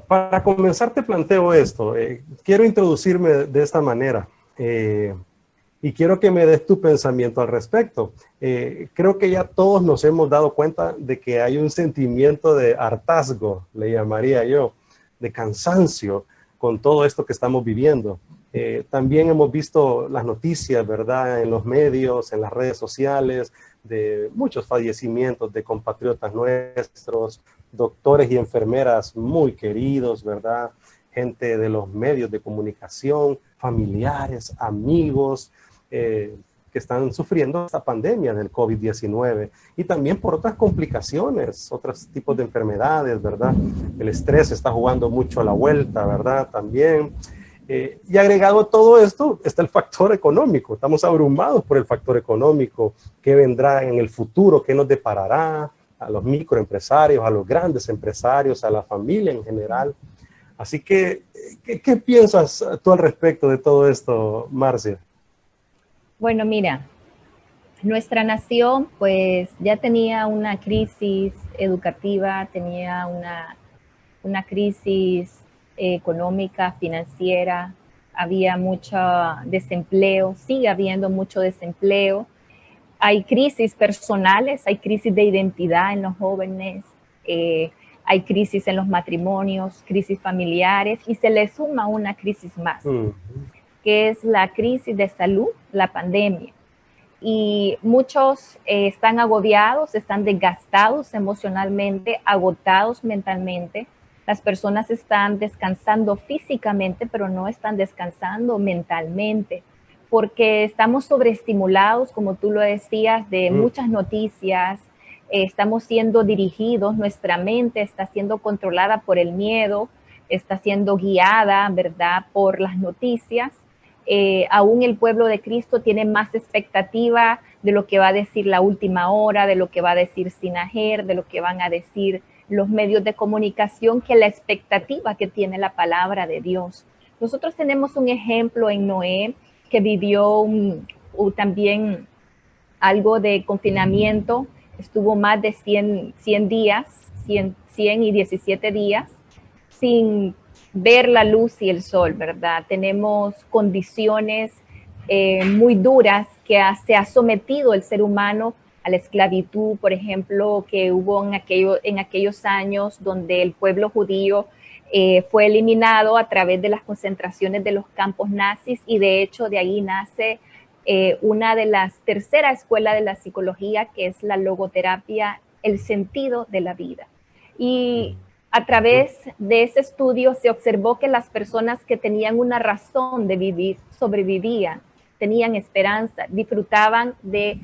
Para comenzar te planteo esto. Quiero introducirme de esta manera y quiero que me des tu pensamiento al respecto. Creo que ya todos nos hemos dado cuenta de que hay un sentimiento de hartazgo, le llamaría yo, de cansancio con todo esto que estamos viviendo. También hemos visto las noticias, ¿verdad?, en los medios, en las redes sociales, de muchos fallecimientos de compatriotas nuestros, doctores y enfermeras muy queridos, ¿verdad? Gente de los medios de comunicación, familiares, amigos, que están sufriendo esta pandemia del COVID-19 y también por otras complicaciones, otros tipos de enfermedades, ¿verdad? El estrés está jugando mucho a la vuelta, ¿verdad? También. Y agregado a todo esto está el factor económico. Estamos abrumados por el factor económico. ¿Qué vendrá en el futuro? ¿Qué nos deparará a los microempresarios, a los grandes empresarios, a la familia en general? Así que, ¿qué piensas tú al respecto de todo esto, Marcia? Bueno, mira, nuestra nación pues ya tenía una crisis educativa, tenía una crisis económica, financiera, había mucho desempleo, sigue habiendo mucho desempleo, hay crisis personales, hay crisis de identidad en los jóvenes, hay crisis en los matrimonios, crisis familiares y se le suma una crisis más, que es la crisis de salud, la pandemia. Y muchos están agobiados, están desgastados emocionalmente, agotados mentalmente. Las personas están descansando físicamente, pero no están descansando mentalmente, porque estamos sobreestimulados, como tú lo decías, de muchas noticias, estamos siendo dirigidos, nuestra mente está siendo controlada por el miedo, está siendo guiada, ¿verdad?, por las noticias. Aún el pueblo de Cristo tiene más expectativa de lo que va a decir la última hora, de lo que va a decir Sinajer, de lo que van a decir los medios de comunicación, que la expectativa que tiene la palabra de Dios. Nosotros tenemos un ejemplo en Noé, que vivió también algo de confinamiento, estuvo más de 100 días, 100 y 17 días, sin ver la luz y el sol, ¿verdad? Tenemos condiciones muy duras que se ha sometido el ser humano a la esclavitud, por ejemplo, que hubo en aquellos años donde el pueblo judío fue eliminado a través de las concentraciones de los campos nazis, y de hecho de ahí nace una de las tercera escuela de la psicología, que es la logoterapia, el sentido de la vida. Y a través de ese estudio se observó que las personas que tenían una razón de vivir sobrevivían, tenían esperanza, disfrutaban de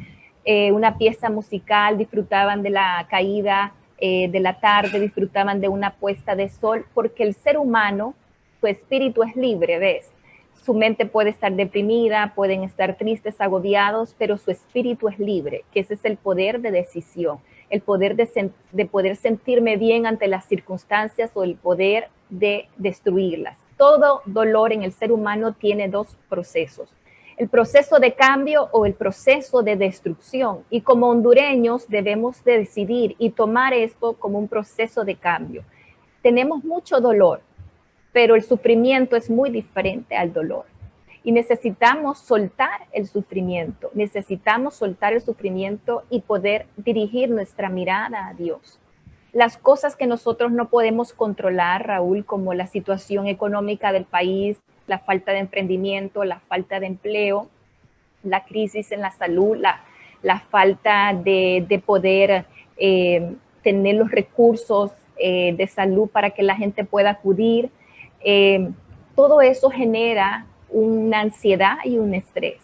una pieza musical, disfrutaban de la caída de la tarde, disfrutaban de una puesta de sol, porque el ser humano, su espíritu es libre, ¿ves? Su mente puede estar deprimida, pueden estar tristes, agobiados, pero su espíritu es libre, que ese es el poder de decisión, el poder de poder sentirme bien ante las circunstancias o el poder de destruirlas. Todo dolor en el ser humano tiene dos procesos: el proceso de cambio o el proceso de destrucción. Y como hondureños debemos de decidir y tomar esto como un proceso de cambio. Tenemos mucho dolor, pero el sufrimiento es muy diferente al dolor. Y necesitamos soltar el sufrimiento, y poder dirigir nuestra mirada a Dios. Las cosas que nosotros no podemos controlar, Raúl, como la situación económica del país, la falta de emprendimiento, la falta de empleo, la crisis en la salud, la falta de poder tener los recursos de salud para que la gente pueda acudir. Todo eso genera una ansiedad y un estrés.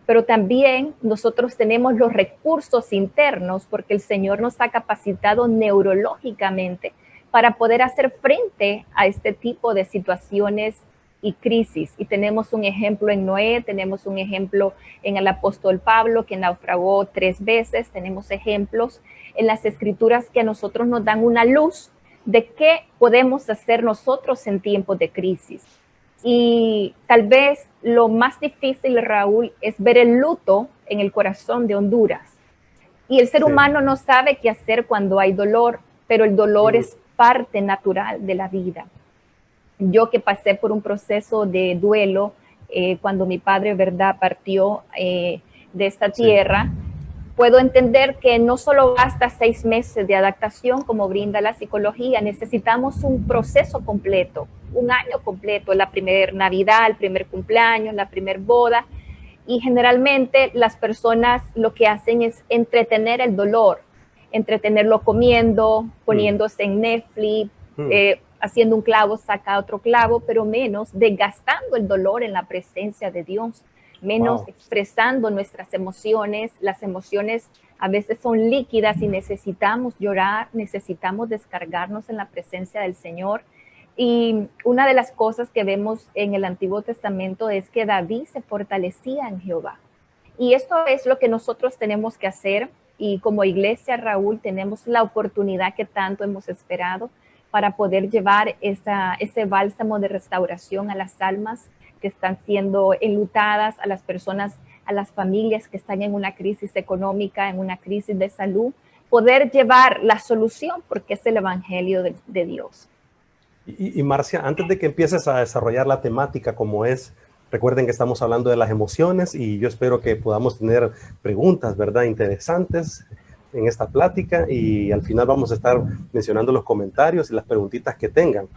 Pero también nosotros tenemos los recursos internos, porque el Señor nos ha capacitado neurológicamente para poder hacer frente a este tipo de situaciones y crisis. Y tenemos un ejemplo en Noé, tenemos un ejemplo en el apóstol Pablo, que naufragó 3 veces, tenemos ejemplos en las escrituras que a nosotros nos dan una luz de qué podemos hacer nosotros en tiempos de crisis. Y tal vez lo más difícil, Raúl, es ver el luto en el corazón de Honduras. Y el ser humano no sabe qué hacer cuando hay dolor, pero el dolor es parte natural de la vida. Yo que pasé por un proceso de duelo cuando mi padre, ¿verdad?, partió de esta tierra, puedo entender que no solo basta 6 meses de adaptación como brinda la psicología, necesitamos un proceso completo, un año completo, la primera Navidad, el primer cumpleaños, la primera boda, y generalmente las personas lo que hacen es entretener el dolor, entretenerlo comiendo, poniéndose en Netflix, haciendo un clavo, saca otro clavo, pero menos desgastando el dolor en la presencia de Dios, menos expresando nuestras emociones. Las emociones a veces son líquidas y necesitamos llorar, necesitamos descargarnos en la presencia del Señor. Y una de las cosas que vemos en el Antiguo Testamento es que David se fortalecía en Jehová. Y esto es lo que nosotros tenemos que hacer. Y como iglesia, Raúl, tenemos la oportunidad que tanto hemos esperado para poder llevar ese bálsamo de restauración a las almas que están siendo enlutadas, a las personas, a las familias que están en una crisis económica, en una crisis de salud, poder llevar la solución, porque es el Evangelio de Dios. Y Marcia, antes de que empieces a desarrollar la temática como es, recuerden que estamos hablando de las emociones y yo espero que podamos tener preguntas, ¿verdad?, interesantes en esta plática, y al final vamos a estar mencionando los comentarios y las preguntitas que tengan.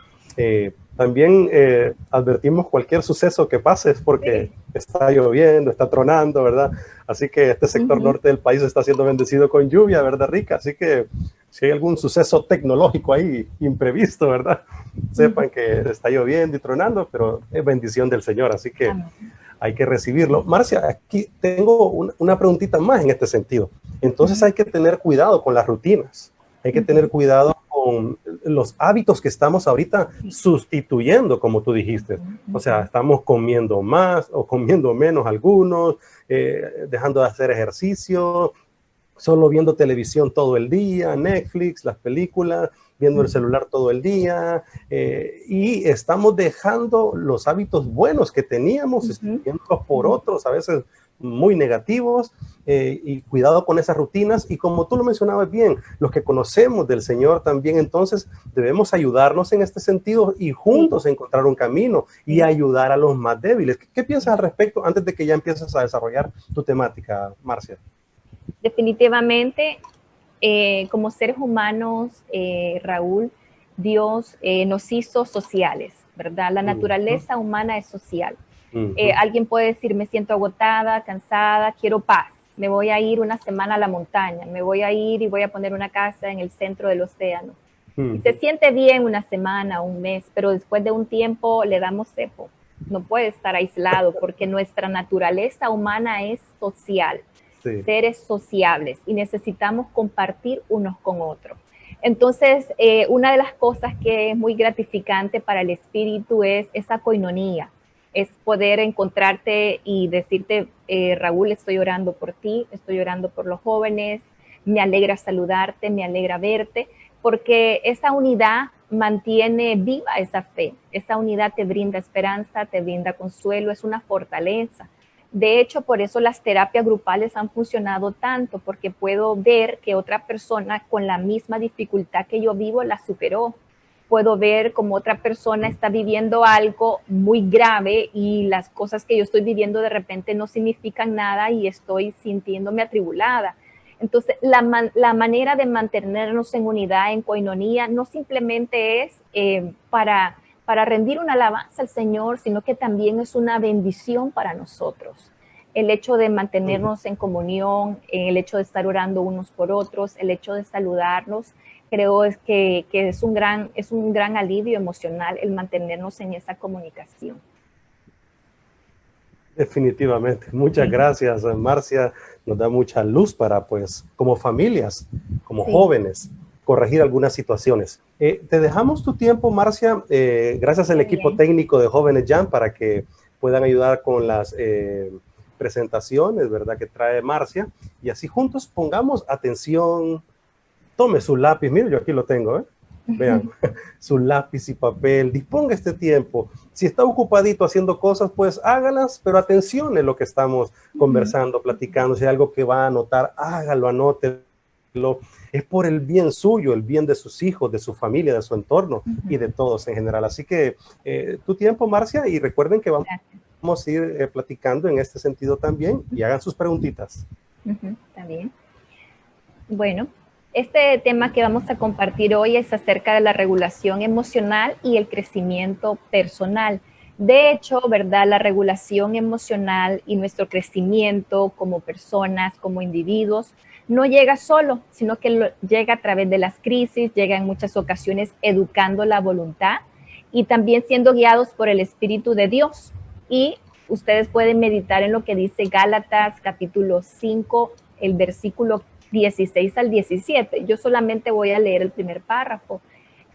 También advertimos cualquier suceso que pase es porque está lloviendo, está tronando, ¿verdad? Así que este sector norte del país está siendo bendecido con lluvia, ¿verdad, Rica? Así que si hay algún suceso tecnológico ahí imprevisto, ¿verdad? Sepan que está lloviendo y tronando, pero es bendición del Señor, así que hay que recibirlo. Marcia, aquí tengo una preguntita más en este sentido. Entonces hay que tener cuidado con las rutinas, hay que tener cuidado con los hábitos que estamos ahorita sustituyendo, como tú dijiste. O sea, estamos comiendo más o comiendo menos algunos, dejando de hacer ejercicio, solo viendo televisión todo el día, Netflix, las películas, viendo el celular todo el día, y estamos dejando los hábitos buenos que teníamos, sustituyéndolos por otros, a veces muy negativos, y cuidado con esas rutinas. Y como tú lo mencionabas bien, los que conocemos del Señor también, entonces debemos ayudarnos en este sentido y juntos encontrar un camino y ayudar a los más débiles. ¿Qué piensas al respecto antes de que ya empieces a desarrollar tu temática, Marcia? Definitivamente, como seres humanos, Raúl, Dios nos hizo sociales, ¿verdad? La naturaleza humana es social. Alguien puede decir, me siento agotada, cansada, quiero paz. Me voy a ir una semana a la montaña, me voy a ir y voy a poner una casa en el centro del océano. Y se siente bien una semana, un mes, pero después de un tiempo le damos cepo. No puede estar aislado porque nuestra naturaleza humana es social. Seres sociables y necesitamos compartir unos con otros. Entonces, una de las cosas que es muy gratificante para el espíritu es esa coinonía, es poder encontrarte y decirte, Raúl, estoy orando por ti, estoy orando por los jóvenes, me alegra saludarte, me alegra verte, porque esa unidad mantiene viva esa fe, esa unidad te brinda esperanza, te brinda consuelo, es una fortaleza. De hecho, por eso las terapias grupales han funcionado tanto, porque puedo ver que otra persona con la misma dificultad que yo vivo la superó. Puedo ver como otra persona está viviendo algo muy grave y las cosas que yo estoy viviendo de repente no significan nada y estoy sintiéndome atribulada. Entonces, la manera de mantenernos en unidad, en coinonía, no simplemente es para rendir una alabanza al Señor, sino que también es una bendición para nosotros. El hecho de mantenernos en comunión, el hecho de estar orando unos por otros, el hecho de saludarnos, creo es que es un gran alivio emocional el mantenernos en esa comunicación. Definitivamente. Muchas gracias, Marcia. Nos da mucha luz para, pues, como familias, como jóvenes, corregir algunas situaciones. Te dejamos tu tiempo, Marcia, gracias al equipo técnico de Jóvenes Jam para que puedan ayudar con las presentaciones, ¿verdad?, que trae Marcia, y así juntos pongamos atención. Tome su lápiz, mire, yo aquí lo tengo, vean, su lápiz y papel, disponga este tiempo. Si está ocupadito haciendo cosas, pues hágalas, pero atención en lo que estamos conversando, platicando. Si hay algo que va a anotar, hágalo, anote. es por el bien suyo, el bien de sus hijos, de su familia, de su entorno y de todos en general. Así que tu tiempo, Marcia, y recuerden que vamos a ir platicando en este sentido también y hagan sus preguntitas. Está bien. Bueno, este tema que vamos a compartir hoy es acerca de la regulación emocional y el crecimiento personal. De hecho, ¿verdad? La regulación emocional y nuestro crecimiento como personas, como individuos, no llega solo, sino que llega a través de las crisis, llega en muchas ocasiones educando la voluntad y también siendo guiados por el Espíritu de Dios. Y ustedes pueden meditar en lo que dice Gálatas capítulo 5, el versículo 16 al 17. Yo solamente voy a leer el primer párrafo.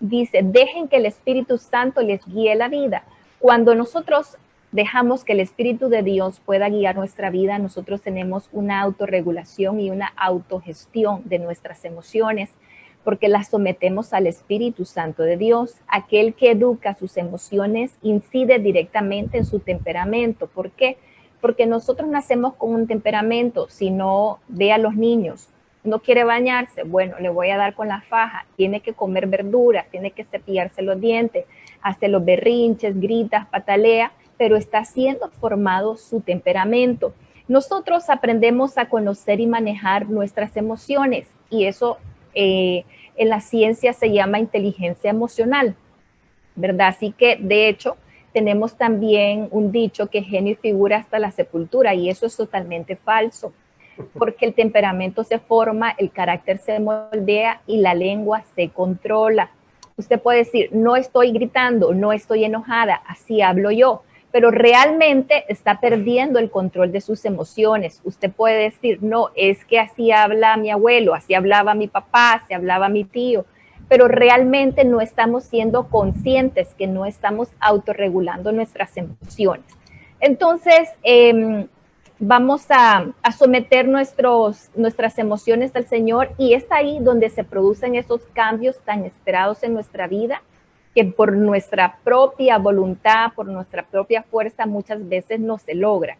Dice, dejen que el Espíritu Santo les guíe la vida. Cuando nosotros dejamos que el Espíritu de Dios pueda guiar nuestra vida, nosotros tenemos una autorregulación y una autogestión de nuestras emociones, porque las sometemos al Espíritu Santo de Dios. Aquel que educa sus emociones incide directamente en su temperamento. ¿Por qué? Porque nosotros nacemos con un temperamento. Si no, ve a los niños, no quiere bañarse, bueno, le voy a dar con la faja, tiene que comer verduras, tiene que cepillarse los dientes, hace los berrinches, grita, patalea, pero está siendo formado su temperamento. Nosotros aprendemos a conocer y manejar nuestras emociones y eso en la ciencia se llama inteligencia emocional, ¿verdad? Así que, de hecho, tenemos también un dicho que genio y figura hasta la sepultura y eso es totalmente falso, porque el temperamento se forma, el carácter se moldea y la lengua se controla. Usted puede decir, no estoy gritando, no estoy enojada, así hablo yo, pero realmente está perdiendo el control de sus emociones. Usted puede decir, no, es que así habla mi abuelo, así hablaba mi papá, así hablaba mi tío, pero realmente no estamos siendo conscientes, que no estamos autorregulando nuestras emociones. Entonces, vamos a someter nuestras emociones al Señor y es ahí donde se producen esos cambios tan esperados en nuestra vida que por nuestra propia voluntad, por nuestra propia fuerza muchas veces no se logra.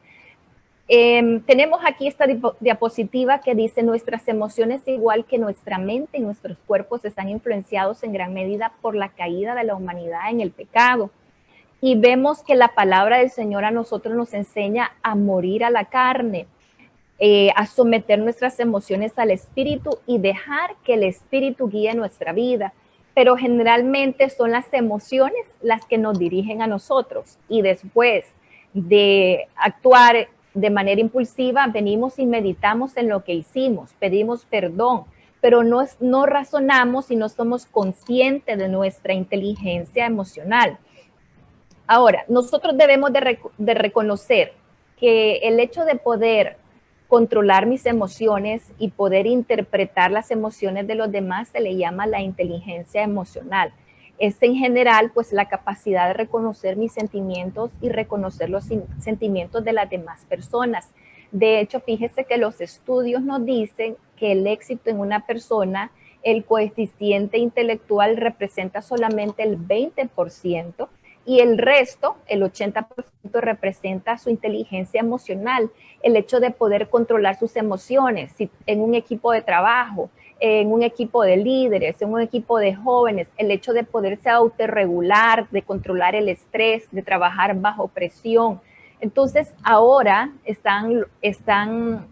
Tenemos aquí esta diapositiva que dice nuestras emociones igual que nuestra mente y nuestros cuerpos están influenciados en gran medida por la caída de la humanidad en el pecado. Y vemos que la palabra del Señor a nosotros nos enseña a morir a la carne, a someter nuestras emociones al Espíritu y dejar que el Espíritu guíe nuestra vida. Pero generalmente son las emociones las que nos dirigen a nosotros y después de actuar de manera impulsiva, venimos y meditamos en lo que hicimos, pedimos perdón, pero no razonamos y no somos conscientes de nuestra inteligencia emocional. Ahora, nosotros debemos de reconocer que el hecho de poder controlar mis emociones y poder interpretar las emociones de los demás se le llama la inteligencia emocional. Es en general pues la capacidad de reconocer mis sentimientos y reconocer los sentimientos de las demás personas. De hecho, fíjese que los estudios nos dicen que el éxito en una persona, el coeficiente intelectual representa solamente el 20%, y el resto, el 80%, representa su inteligencia emocional, el hecho de poder controlar sus emociones en un equipo de trabajo, en un equipo de líderes, en un equipo de jóvenes, el hecho de poderse autorregular, de controlar el estrés, de trabajar bajo presión. Entonces, ahora están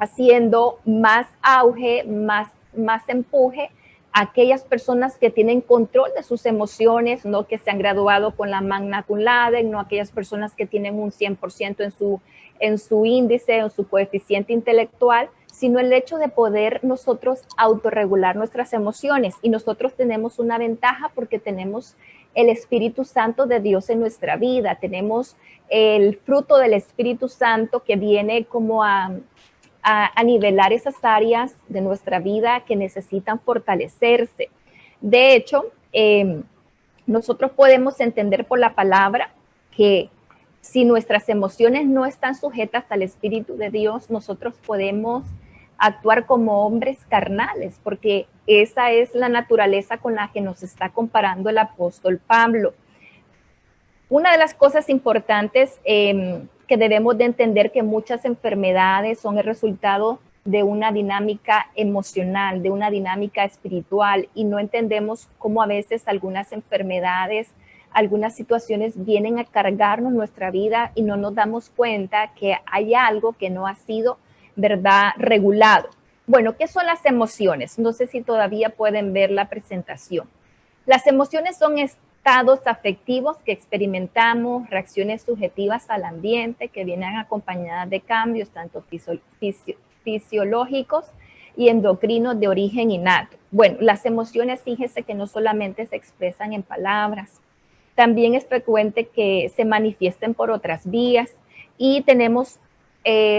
haciendo más auge, más empuje aquellas personas que tienen control de sus emociones, no que se han graduado con la magna cum laude, no aquellas personas que tienen un 100% en su índice, en su coeficiente intelectual, sino el hecho de poder nosotros autorregular nuestras emociones. Y nosotros tenemos una ventaja porque tenemos el Espíritu Santo de Dios en nuestra vida, tenemos el fruto del Espíritu Santo que viene como a nivelar esas áreas de nuestra vida que necesitan fortalecerse. De hecho, nosotros podemos entender por la palabra que si nuestras emociones no están sujetas al Espíritu de Dios, nosotros podemos actuar como hombres carnales, porque esa es la naturaleza con la que nos está comparando el apóstol Pablo. Una de las cosas importantes que debemos de entender que muchas enfermedades son el resultado de una dinámica emocional, de una dinámica espiritual, y no entendemos cómo a veces algunas enfermedades, algunas situaciones vienen a cargarnos nuestra vida y no nos damos cuenta que hay algo que no ha sido, ¿verdad?, regulado. Bueno, ¿qué son las emociones? No sé si todavía pueden ver la presentación. Las emociones son estados afectivos que experimentamos, reacciones subjetivas al ambiente que vienen acompañadas de cambios tanto fisiológicos y endocrinos de origen innato. Bueno, las emociones, fíjese que no solamente se expresan en palabras, también es frecuente que se manifiesten por otras vías y tenemos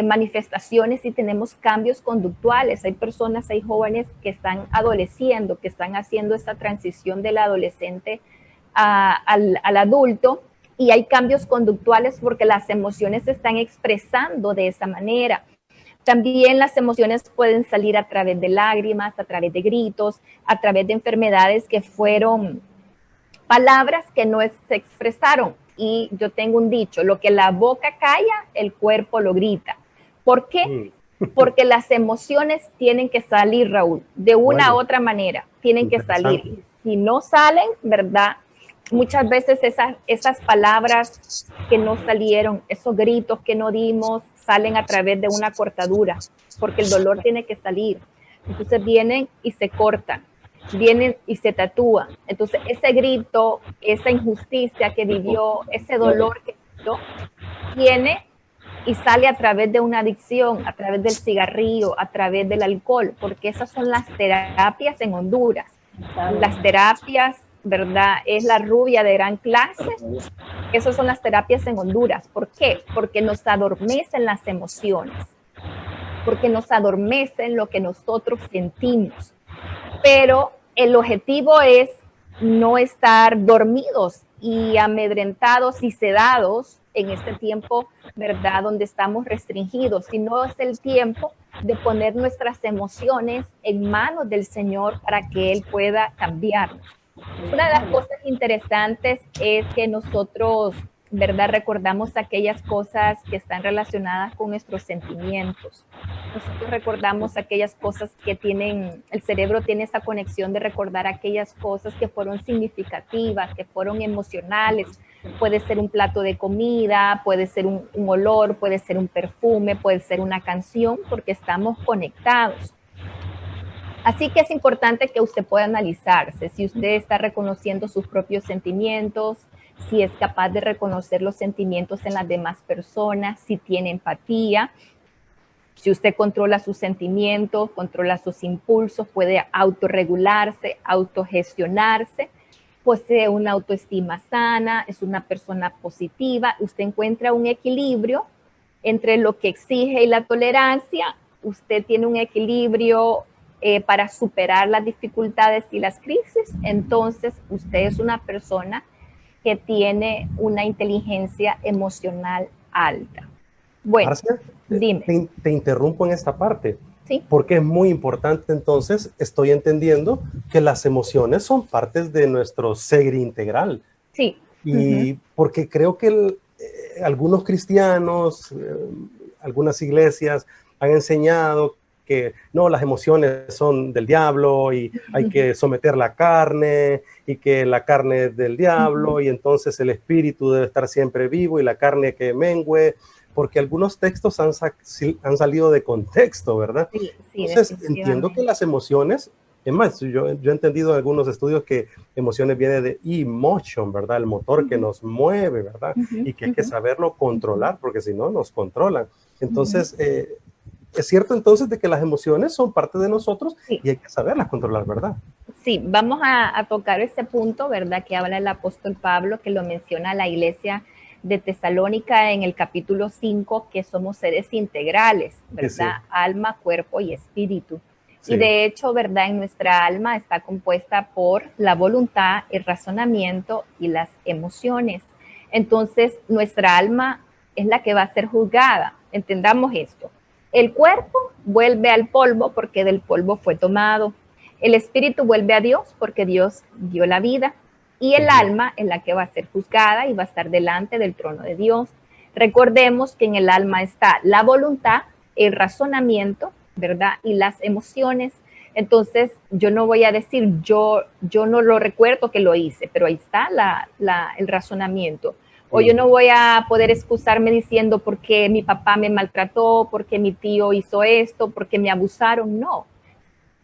manifestaciones y tenemos cambios conductuales. Hay personas, hay jóvenes que están adoleciendo, que están haciendo esta transición del adolescente al adulto, y hay cambios conductuales porque las emociones se están expresando de esa manera. También las emociones pueden salir a través de lágrimas, a través de gritos, a través de enfermedades que fueron palabras que no se expresaron. Y yo tengo un dicho: lo que la boca calla, el cuerpo lo grita. ¿Por qué? Porque las emociones tienen que salir, Raúl, de una u otra manera, tienen que salir. Si no salen, ¿verdad? Muchas veces esas palabras que no salieron, esos gritos que no dimos, salen a través de una cortadura, porque el dolor tiene que salir. Entonces vienen y se cortan, vienen y se tatúan. Entonces ese grito, esa injusticia que vivió, ese dolor que vivió, viene y sale a través de una adicción, a través del cigarrillo, a través del alcohol, porque esas son las terapias en Honduras. Las terapias, ¿verdad? Es la rubia de gran clase. Esas son las terapias en Honduras. ¿Por qué? Porque nos adormecen las emociones, porque nos adormecen lo que nosotros sentimos. Pero el objetivo es no estar dormidos y amedrentados y sedados en este tiempo, ¿verdad?, donde estamos restringidos, sino es el tiempo de poner nuestras emociones en manos del Señor para que Él pueda cambiarnos. Una de las cosas interesantes es que nosotros, ¿verdad?, recordamos aquellas cosas que están relacionadas con nuestros sentimientos. Nosotros recordamos aquellas cosas que tienen, el cerebro tiene esa conexión de recordar aquellas cosas que fueron significativas, que fueron emocionales. Puede ser un plato de comida, puede ser un olor, puede ser un perfume, puede ser una canción, porque estamos conectados. Así que es importante que usted pueda analizarse, si usted está reconociendo sus propios sentimientos, si es capaz de reconocer los sentimientos en las demás personas, si tiene empatía, si usted controla sus sentimientos, controla sus impulsos, puede autorregularse, autogestionarse, posee una autoestima sana, es una persona positiva, usted encuentra un equilibrio entre lo que exige y la tolerancia, usted tiene un equilibrio para superar las dificultades y las crisis, entonces usted es una persona que tiene una inteligencia emocional alta. Bueno, Marcia, dime. te interrumpo en esta parte. Sí. Porque es muy importante, entonces, estoy entendiendo que las emociones son partes de nuestro ser integral. Sí. Y porque creo que algunos cristianos, algunas iglesias han enseñado que no, las emociones son del diablo y hay que someter la carne y que la carne es del diablo y entonces el espíritu debe estar siempre vivo y la carne que mengüe, porque algunos textos han salido de contexto, ¿verdad? Sí, entonces entiendo que las emociones, es más, yo he entendido en algunos estudios que emociones vienen de emotion, ¿verdad? El motor que nos mueve, ¿verdad? Y que hay que saberlo controlar, porque si no, nos controlan. Entonces, es cierto entonces de que las emociones son parte de nosotros y hay que saberlas controlar, ¿verdad? Sí, vamos a tocar ese punto, ¿verdad? Que habla el apóstol Pablo, que lo menciona la iglesia de Tesalónica en el capítulo 5, que somos seres integrales, ¿verdad? Sí. Alma, cuerpo y espíritu. Sí. Y de hecho, ¿verdad? En nuestra alma está compuesta por la voluntad, el razonamiento y las emociones. Entonces, nuestra alma es la que va a ser juzgada. Entendamos esto. El cuerpo vuelve al polvo porque del polvo fue tomado. El espíritu vuelve a Dios porque Dios dio la vida. Y el alma es la que va a ser juzgada y va a estar delante del trono de Dios. Recordemos que en el alma está la voluntad, el razonamiento ¿verdad? Y las emociones. Entonces, yo no voy a decir, yo no lo recuerdo que lo hice, pero ahí está el razonamiento. O yo no voy a poder excusarme diciendo porque mi papá me maltrató, porque mi tío hizo esto, porque me abusaron. No.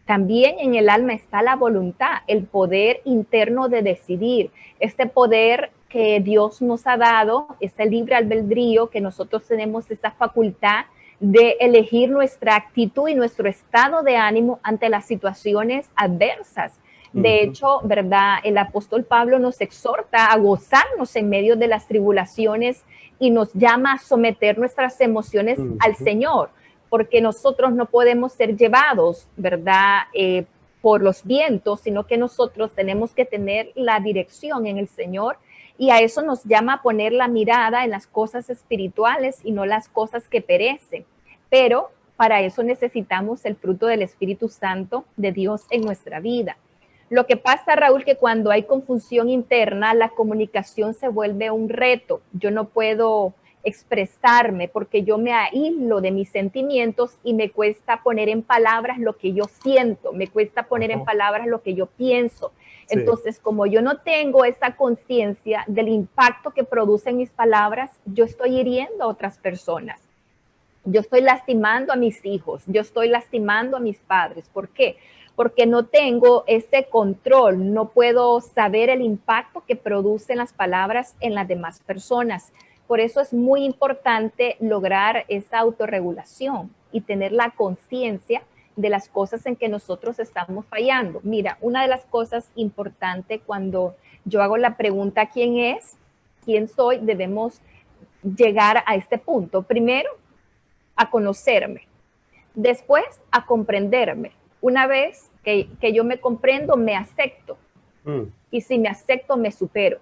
También en el alma está la voluntad, el poder interno de decidir. Este poder que Dios nos ha dado, ese libre albedrío, que nosotros tenemos esa facultad de elegir nuestra actitud y nuestro estado de ánimo ante las situaciones adversas. De hecho, ¿verdad? El apóstol Pablo nos exhorta a gozarnos en medio de las tribulaciones y nos llama a someter nuestras emociones al Señor, porque nosotros no podemos ser llevados, ¿verdad? Por los vientos, sino que nosotros tenemos que tener la dirección en el Señor, y a eso nos llama a poner la mirada en las cosas espirituales y no las cosas que perecen. Pero para eso necesitamos el fruto del Espíritu Santo de Dios en nuestra vida. Lo que pasa, Raúl, que cuando hay confusión interna, la comunicación se vuelve un reto. Yo no puedo expresarme porque yo me aíslo de mis sentimientos y me cuesta poner en palabras lo que yo siento, me cuesta poner en palabras lo que yo pienso. Sí. Entonces, como yo no tengo esa conciencia del impacto que producen mis palabras, yo estoy hiriendo a otras personas. Yo estoy lastimando a mis hijos, yo estoy lastimando a mis padres. ¿Por qué? Porque no tengo ese control, no puedo saber el impacto que producen las palabras en las demás personas. Por eso es muy importante lograr esa autorregulación y tener la conciencia de las cosas en que nosotros estamos fallando. Mira, una de las cosas importantes cuando yo hago la pregunta ¿quién es? ¿Quién soy? Debemos llegar a este punto. Primero, a conocerme. Después, a comprenderme. Una vez que yo me comprendo, me acepto. Y si me acepto, me supero.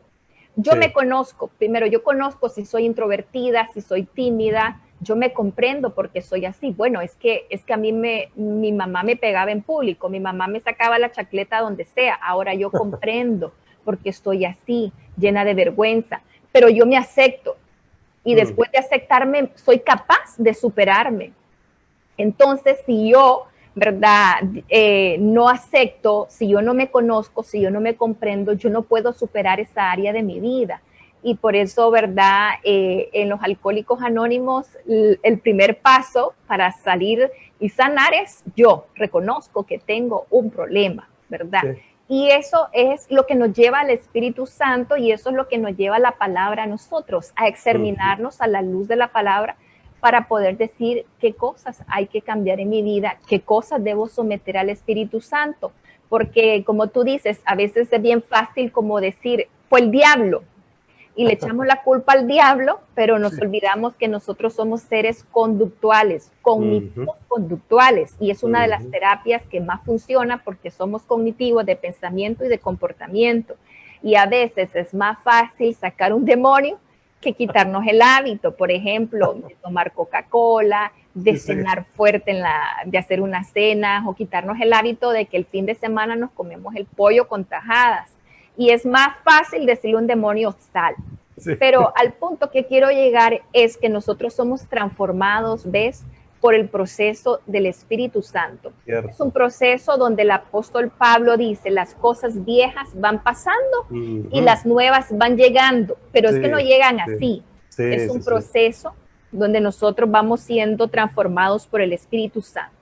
Yo me conozco. Primero, yo conozco si soy introvertida, si soy tímida. Yo me comprendo porque soy así. Bueno, es que a mí mi mamá me pegaba en público. Mi mamá me sacaba la chancleta donde sea. Ahora yo comprendo porque estoy así, llena de vergüenza. Pero yo me acepto. Y después de aceptarme, soy capaz de superarme. Entonces, si yo, ¿verdad? No acepto, si yo no me conozco, si yo no me comprendo, yo no puedo superar esa área de mi vida. Y por eso, ¿verdad? En los Alcohólicos Anónimos, el primer paso para salir y sanar es yo reconozco que tengo un problema, ¿verdad? Sí. Y eso es lo que nos lleva al Espíritu Santo y eso es lo que nos lleva a la palabra a nosotros, a examinarnos a la luz de la palabra para poder decir qué cosas hay que cambiar en mi vida, qué cosas debo someter al Espíritu Santo. Porque como tú dices, a veces es bien fácil como decir, fue el diablo, y le echamos la culpa al diablo, pero nos olvidamos que nosotros somos seres conductuales, cognitivos conductuales, y es una de las terapias que más funciona porque somos cognitivos de pensamiento y de comportamiento. Y a veces es más fácil sacar un demonio que quitarnos el hábito, por ejemplo, de tomar Coca-Cola, de cenar fuerte, de hacer una cena, o quitarnos el hábito de que el fin de semana nos comemos el pollo con tajadas. Y es más fácil decirle a un demonio sal. Sí. Pero al punto que quiero llegar es que nosotros somos transformados, ¿ves? Por el proceso del Espíritu Santo. Cierto. Es un proceso donde el apóstol Pablo dice, las cosas viejas van pasando y las nuevas van llegando, pero es que no llegan así. Es un proceso donde nosotros vamos siendo transformados por el Espíritu Santo.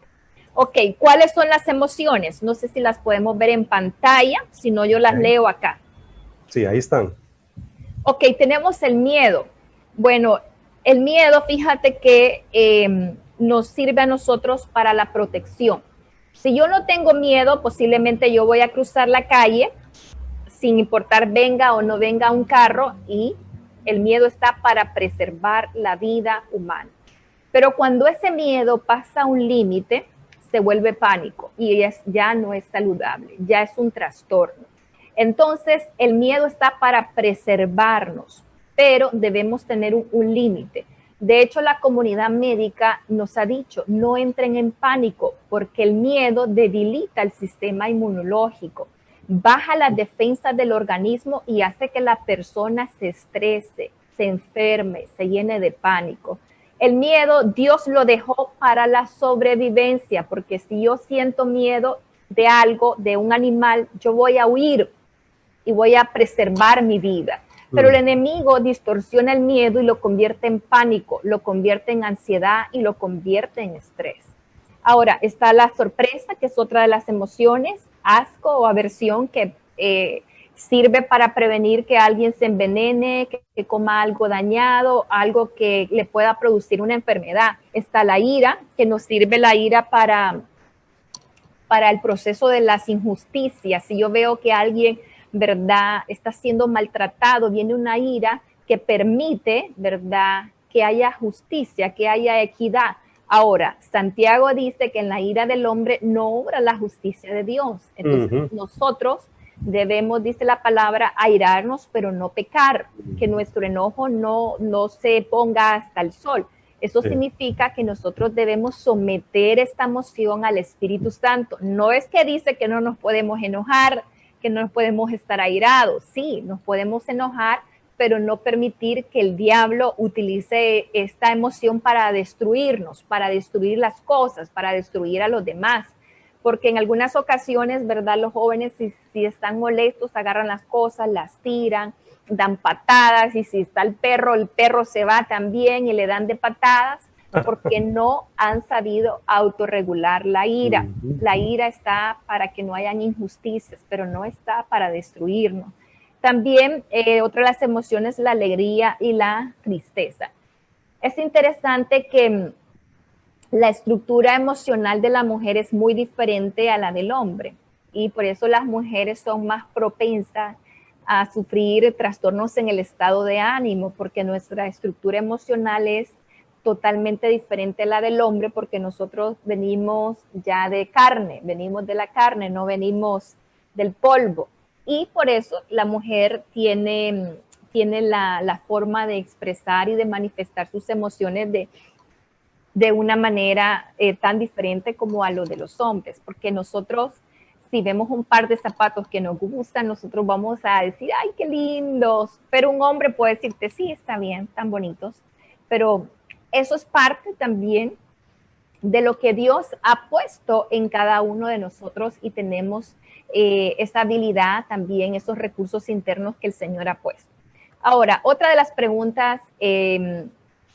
Ok, ¿cuáles son las emociones? No sé si las podemos ver en pantalla, si no yo las leo acá. Sí, ahí están. Ok, tenemos el miedo. Bueno, el miedo, fíjate que nos sirve a nosotros para la protección. Si yo no tengo miedo, posiblemente yo voy a cruzar la calle sin importar venga o no venga un carro, y el miedo está para preservar la vida humana. Pero cuando ese miedo pasa un límite, se vuelve pánico y ya no es saludable, ya es un trastorno. Entonces, el miedo está para preservarnos, pero debemos tener un límite. De hecho, la comunidad médica nos ha dicho, no entren en pánico, porque el miedo debilita el sistema inmunológico, baja las defensas del organismo y hace que la persona se estrese, se enferme, se llene de pánico. El miedo Dios lo dejó para la sobrevivencia, porque si yo siento miedo de algo, de un animal, yo voy a huir y voy a preservar mi vida. Pero el enemigo distorsiona el miedo y lo convierte en pánico, lo convierte en ansiedad y lo convierte en estrés. Ahora está la sorpresa, que es otra de las emociones, asco o aversión, que sirve para prevenir que alguien se envenene, que coma algo dañado, algo que le pueda producir una enfermedad. Está la ira, que nos sirve la ira para el proceso de las injusticias. Si yo veo que alguien, ¿verdad?, está siendo maltratado, viene una ira que permite, ¿verdad?, que haya justicia, que haya equidad. Ahora, Santiago dice que en la ira del hombre no obra la justicia de Dios. Entonces, nosotros debemos, dice la palabra, airarnos, pero no pecar, que nuestro enojo no se ponga hasta el sol. Eso significa que nosotros debemos someter esta emoción al Espíritu Santo. No es que dice que no nos podemos enojar, que no nos podemos estar airados. Sí, nos podemos enojar, pero no permitir que el diablo utilice esta emoción para destruirnos, para destruir las cosas, para destruir a los demás. Porque en algunas ocasiones, ¿verdad? Los jóvenes, si están molestos, agarran las cosas, las tiran, dan patadas, y si está el perro se va también y le dan de patadas, porque no han sabido autorregular la ira. La ira está para que no hayan injusticias, pero no está para destruirnos. También otra de las emociones, la alegría y la tristeza. Es interesante que la estructura emocional de la mujer es muy diferente a la del hombre, y por eso las mujeres son más propensas a sufrir trastornos en el estado de ánimo, porque nuestra estructura emocional es totalmente diferente a la del hombre, porque nosotros venimos ya de carne, venimos de la carne, no venimos del polvo. Y por eso la mujer tiene la forma de expresar y de manifestar sus emociones de una manera tan diferente como a lo de los hombres, porque nosotros, si vemos un par de zapatos que nos gustan, nosotros vamos a decir, ay, qué lindos, pero un hombre puede decirte, sí, está bien, tan bonitos, pero eso es parte también de lo que Dios ha puesto en cada uno de nosotros, y tenemos esa habilidad también, esos recursos internos que el Señor ha puesto. Ahora, otra de las preguntas en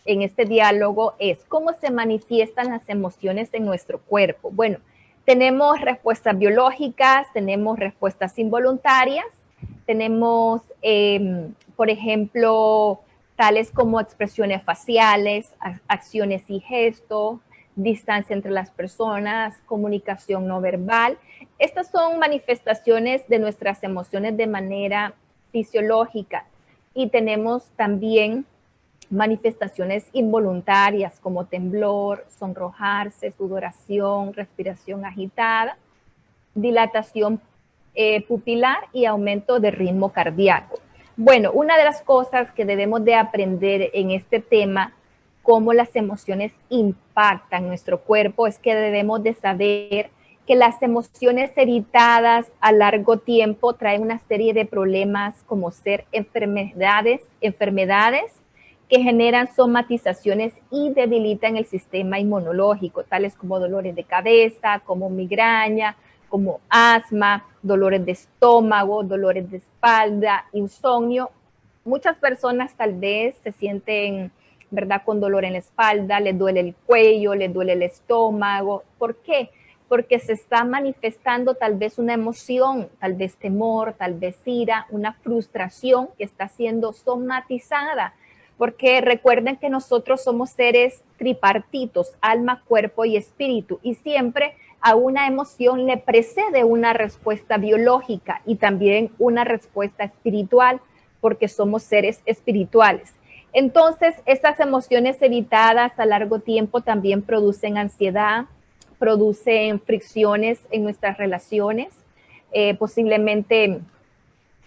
este diálogo es, ¿cómo se manifiestan las emociones en nuestro cuerpo? Bueno, tenemos respuestas biológicas, tenemos respuestas involuntarias, tenemos, por ejemplo, tales como expresiones faciales, acciones y gestos, distancia entre las personas, comunicación no verbal. Estas son manifestaciones de nuestras emociones de manera fisiológica, y tenemos también manifestaciones involuntarias como temblor, sonrojarse, sudoración, respiración agitada, dilatación pupilar y aumento de ritmo cardíaco. Bueno, una de las cosas que debemos de aprender en este tema, cómo las emociones impactan nuestro cuerpo, es que debemos de saber que las emociones evitadas a largo tiempo traen una serie de problemas, como ser enfermedades que generan somatizaciones y debilitan el sistema inmunológico, tales como dolores de cabeza, como migraña, como asma, dolores de estómago, dolores de espalda, insomnio. Muchas personas tal vez se sienten, ¿verdad?, con dolor en la espalda, les duele el cuello, les duele el estómago. ¿Por qué? Porque se está manifestando tal vez una emoción, tal vez temor, tal vez ira, una frustración que está siendo somatizada. Porque recuerden que nosotros somos seres tripartitos, alma, cuerpo y espíritu, y siempre a una emoción le precede una respuesta biológica y también una respuesta espiritual, porque somos seres espirituales. Entonces, estas emociones evitadas a largo tiempo también producen ansiedad, producen fricciones en nuestras relaciones, posiblemente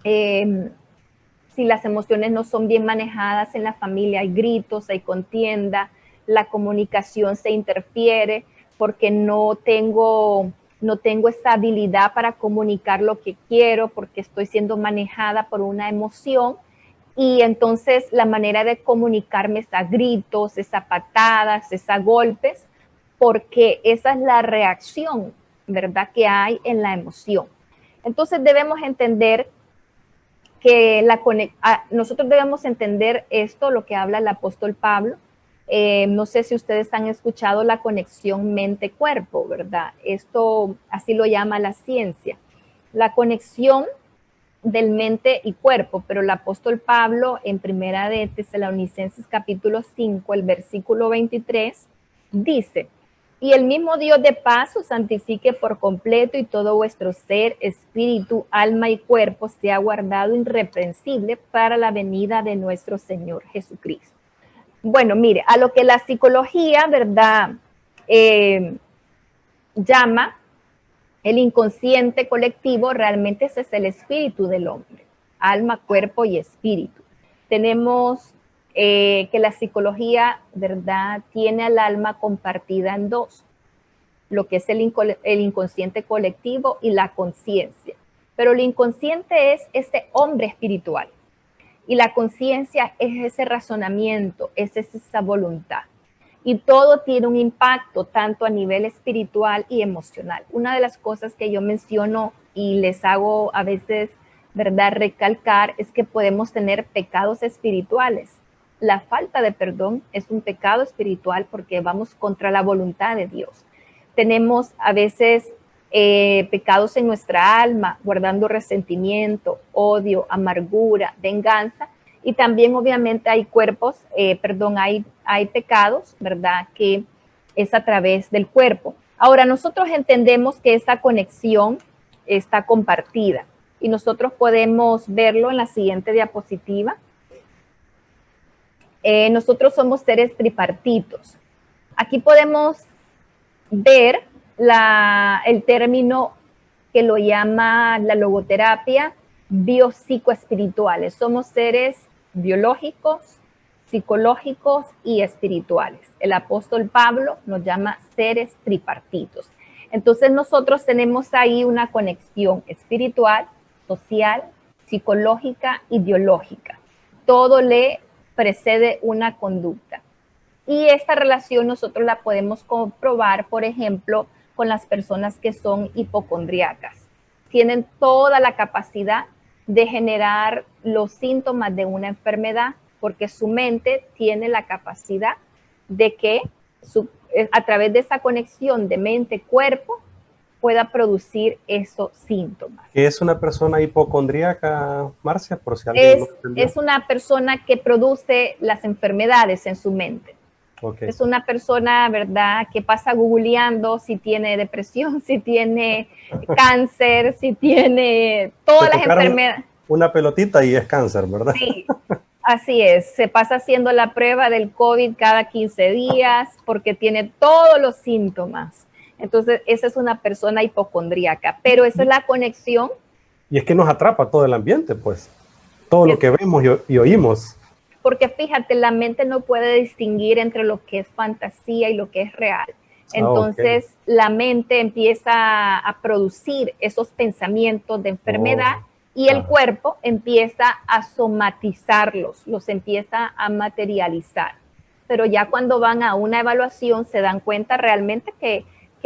si las emociones no son bien manejadas en la familia, hay gritos, hay contienda, la comunicación se interfiere porque no tengo esta habilidad para comunicar lo que quiero, porque estoy siendo manejada por una emoción y entonces la manera de comunicarme es a gritos, es a patadas, es a golpes, porque esa es la reacción, ¿verdad?, que hay en la emoción. Entonces debemos entender que nosotros debemos entender esto, lo que habla el apóstol Pablo. No sé si ustedes han escuchado la conexión mente-cuerpo, ¿verdad? Esto así lo llama la ciencia. La conexión del mente y cuerpo, pero el apóstol Pablo en primera de Tesalonicenses capítulo 5, el versículo 23, dice: y el mismo Dios de paz os santifique por completo y todo vuestro ser, espíritu, alma y cuerpo sea guardado irreprensible para la venida de nuestro Señor Jesucristo. Bueno, mire, a lo que la psicología, ¿verdad?, llama el inconsciente colectivo, realmente ese es el espíritu del hombre, alma, cuerpo y espíritu. Tenemos que la psicología, ¿verdad?, tiene al alma compartida en dos, lo que es el inconsciente colectivo y la conciencia. Pero el inconsciente es ese hombre espiritual y la conciencia es ese razonamiento, es esa voluntad. Y todo tiene un impacto tanto a nivel espiritual y emocional. Una de las cosas que yo menciono y les hago a veces, ¿verdad?, recalcar es que podemos tener pecados espirituales. La falta de perdón es un pecado espiritual porque vamos contra la voluntad de Dios. Tenemos a veces pecados en nuestra alma, guardando resentimiento, odio, amargura, venganza. Y también obviamente hay hay pecados, ¿verdad?, que es a través del cuerpo. Ahora, nosotros entendemos que esa conexión está compartida y nosotros podemos verlo en la siguiente diapositiva. Nosotros somos seres tripartitos. Aquí podemos ver el término que lo llama la logoterapia, biopsicoespirituales. Somos seres biológicos, psicológicos y espirituales. El apóstol Pablo nos llama seres tripartitos. Entonces nosotros tenemos ahí una conexión espiritual, social, psicológica y biológica. Todo le precede una conducta. Y esta relación nosotros la podemos comprobar, por ejemplo, con las personas que son hipocondríacas. Tienen toda la capacidad de generar los síntomas de una enfermedad porque su mente tiene la capacidad de que a través de esa conexión de mente-cuerpo pueda producir esos síntomas. ¿Qué es una persona hipocondríaca, Marcia? Por si alguien no entendió. Es una persona que produce las enfermedades en su mente. Okay. Es una persona, ¿verdad?, que pasa googleando si tiene depresión, si tiene cáncer, si tiene todas las enfermedades. Una pelotita y es cáncer, ¿verdad? Sí, así es. Se pasa haciendo la prueba del COVID cada 15 días porque tiene todos los síntomas. Entonces, esa es una persona hipocondríaca, pero esa es la conexión. Y es que nos atrapa todo el ambiente, pues. Todo lo que vemos y oímos. Porque fíjate, la mente no puede distinguir entre lo que es fantasía y lo que es real. Entonces, la mente empieza a producir esos pensamientos de enfermedad y el cuerpo empieza a somatizarlos, los empieza a materializar. Pero ya cuando van a una evaluación se dan cuenta realmente que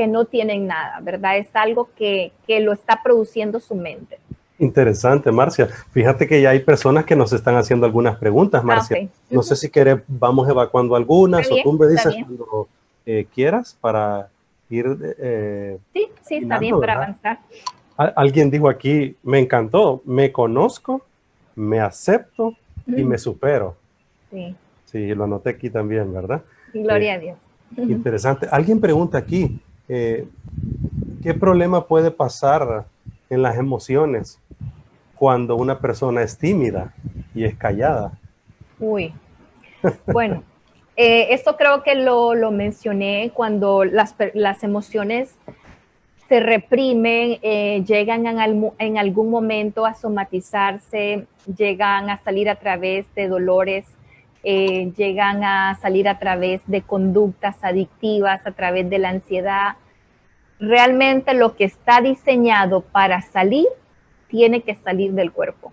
no tienen nada, ¿verdad? Es algo que lo está produciendo su mente. Interesante, Marcia. Fíjate que ya hay personas que nos están haciendo algunas preguntas, Marcia. Okay. No sé si quieres, vamos evacuando algunas o tú me dices cuando quieras para ir... sí, está bien, ¿verdad?, para avanzar. Alguien dijo aquí, me encantó, me conozco, me acepto y me supero. Sí. Sí, lo anoté aquí también, ¿verdad? Gloria a Dios. Interesante. Alguien pregunta aquí, ¿qué problema puede pasar en las emociones cuando una persona es tímida y es callada? Uy, bueno, esto creo que lo mencioné cuando las emociones se reprimen, llegan en algún momento a somatizarse, llegan a salir a través de dolores, llegan a salir a través de conductas adictivas, a través de la ansiedad. Realmente lo que está diseñado para salir tiene que salir del cuerpo.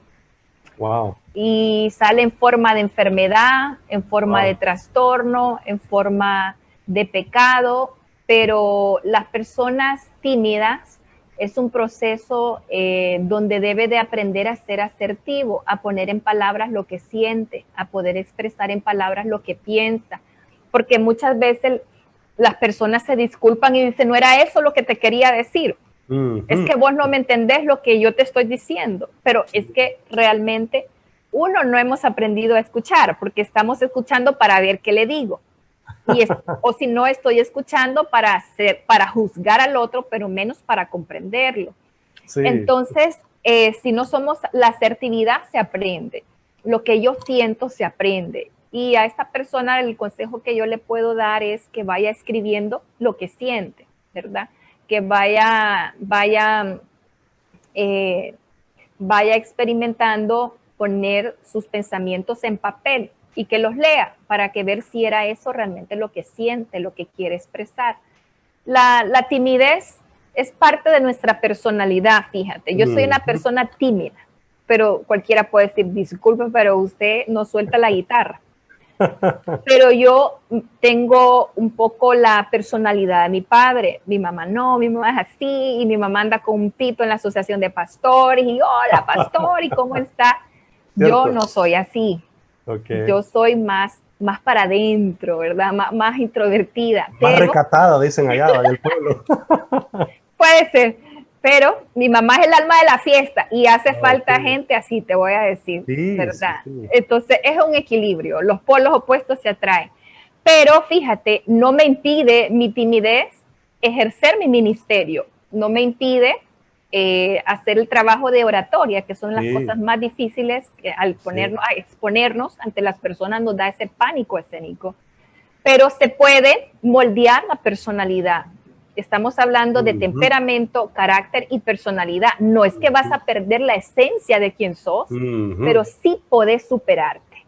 Wow. Y sale en forma de enfermedad, en forma de trastorno, en forma de pecado, pero las personas tímidas es un proceso donde debe de aprender a ser asertivo, a poner en palabras lo que siente, a poder expresar en palabras lo que piensa, porque muchas veces las personas se disculpan y dicen, no era eso lo que te quería decir. Es que vos no me entendés lo que yo te estoy diciendo, pero es que realmente uno no hemos aprendido a escuchar porque estamos escuchando para ver qué le digo. O si no, estoy escuchando para juzgar al otro, pero menos para comprenderlo. Sí. Entonces, si no somos, la asertividad se aprende. Lo que yo siento se aprende. Y a esta persona el consejo que yo le puedo dar es que vaya escribiendo lo que siente, ¿verdad? Que vaya experimentando poner sus pensamientos en papel y que los lea para que ver si era eso realmente lo que siente, lo que quiere expresar. La timidez es parte de nuestra personalidad, fíjate. Yo soy una persona tímida, pero cualquiera puede decir, disculpe, pero usted no suelta la guitarra. Pero yo tengo un poco la personalidad de mi padre. Mi mamá no, mi mamá es así, y mi mamá anda con un pito en la asociación de pastores, y hola pastor, ¿y cómo está? ¿Cierto? Yo no soy así. Okay. Yo soy más para adentro, ¿verdad? Más introvertida. Más recatada, dicen allá en el pueblo. Puede ser. Pero mi mamá es el alma de la fiesta y hace falta gente así, te voy a decir, sí, ¿verdad? Sí. Entonces es un equilibrio, los polos opuestos se atraen. Pero fíjate, no me impide mi timidez ejercer mi ministerio, no me impide hacer el trabajo de oratoria, que son las cosas más difíciles, que al ponernos, a exponernos ante las personas nos da ese pánico escénico. Pero se puede moldear la personalidad. Estamos hablando de temperamento, carácter y personalidad. No es que vas a perder la esencia de quién sos, pero sí podés superarte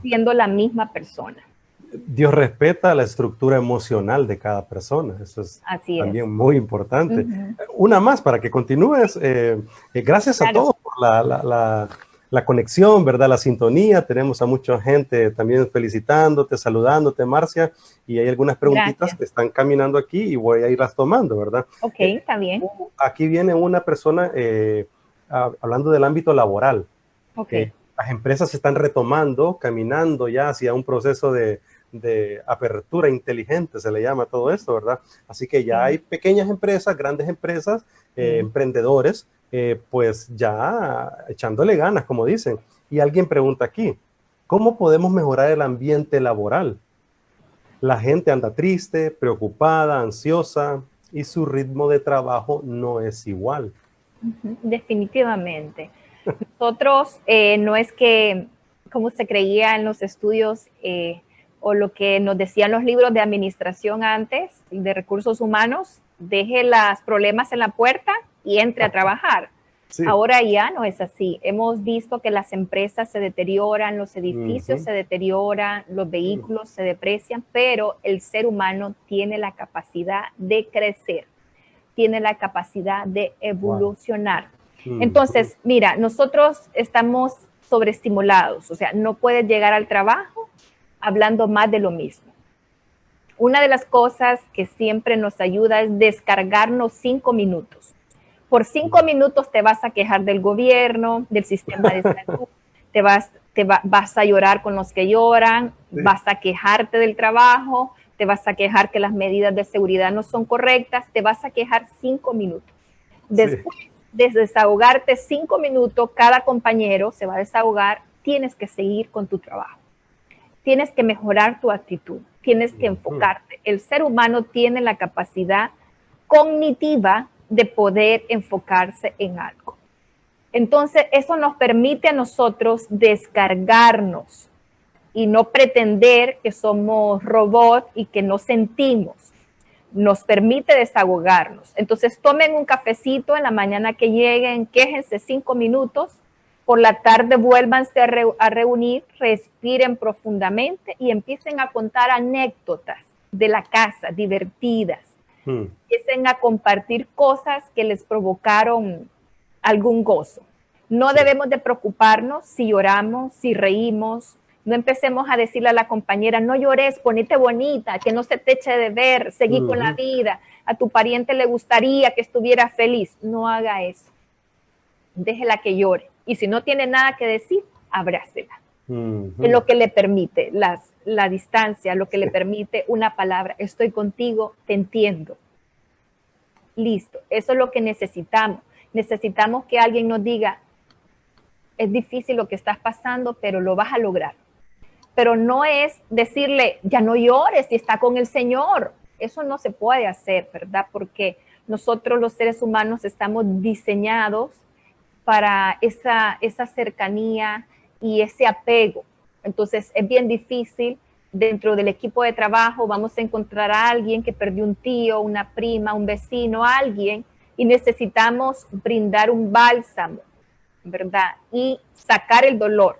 siendo la misma persona. Dios respeta la estructura emocional de cada persona. Eso es también muy importante. Una más para que continúes. Gracias a todos por la conexión, ¿verdad? La sintonía. Tenemos a mucha gente también felicitándote, saludándote, Marcia. Y hay algunas preguntitas que están caminando aquí y voy a irlas tomando, ¿verdad? Ok, está bien. Aquí viene una persona hablando del ámbito laboral. Ok. Las empresas se están retomando, caminando ya hacia un proceso de apertura inteligente, se le llama todo esto, ¿verdad? Así que ya hay pequeñas empresas, grandes empresas, emprendedores, pues ya echándole ganas, como dicen. Y alguien pregunta aquí, ¿cómo podemos mejorar el ambiente laboral? La gente anda triste, preocupada, ansiosa y su ritmo de trabajo no es igual. Definitivamente. Nosotros no es que, como se creía en los estudios o lo que nos decían los libros de administración antes, de recursos humanos, deje los problemas en la puerta y entre a trabajar. Sí. Ahora ya no es así. Hemos visto que las empresas se deterioran, los edificios se deterioran, los vehículos se deprecian, pero el ser humano tiene la capacidad de crecer, tiene la capacidad de evolucionar. Entonces, mira, nosotros estamos sobreestimulados, o sea, no puedes llegar al trabajo hablando más de lo mismo. Una de las cosas que siempre nos ayuda es descargarnos 5 minutos. Por 5 minutos te vas a quejar del gobierno, del sistema de salud, vas a llorar con los que lloran, vas a quejarte del trabajo, te vas a quejar que las medidas de seguridad no son correctas, te vas a quejar 5 minutos. Después de desahogarte 5 minutos, cada compañero se va a desahogar, tienes que seguir con tu trabajo. Tienes que mejorar tu actitud, tienes que enfocarte. El ser humano tiene la capacidad cognitiva de poder enfocarse en algo. Entonces, eso nos permite a nosotros descargarnos y no pretender que somos robots y que no sentimos. Nos permite desahogarnos. Entonces, tomen un cafecito en la mañana que lleguen, quéjense 5 minutos, por la tarde vuélvanse a reunir, respiren profundamente y empiecen a contar anécdotas de la casa, divertidas. Empiecen a compartir cosas que les provocaron algún gozo. No Sí. debemos de preocuparnos si lloramos, si reímos. No empecemos a decirle a la compañera, no llores, ponete bonita, que no se te eche de ver, seguí con la Ujú. vida. A tu pariente le gustaría que estuviera feliz. No haga eso. Déjela que llore. Y si no tiene nada que decir, abrácela. Es Ujú. lo que le permite la distancia, lo que le permite una palabra. Estoy contigo, te entiendo. Listo. Eso es lo que necesitamos. Necesitamos que alguien nos diga, es difícil lo que estás pasando, pero lo vas a lograr. Pero no es decirle, ya no llores, si está con el Señor. Eso no se puede hacer, ¿verdad? Porque nosotros los seres humanos estamos diseñados para esa cercanía y ese apego. Entonces es bien difícil. Dentro del equipo de trabajo vamos a encontrar a alguien que perdió un tío, una prima, un vecino, alguien, y necesitamos brindar un bálsamo, ¿verdad? Y sacar el dolor.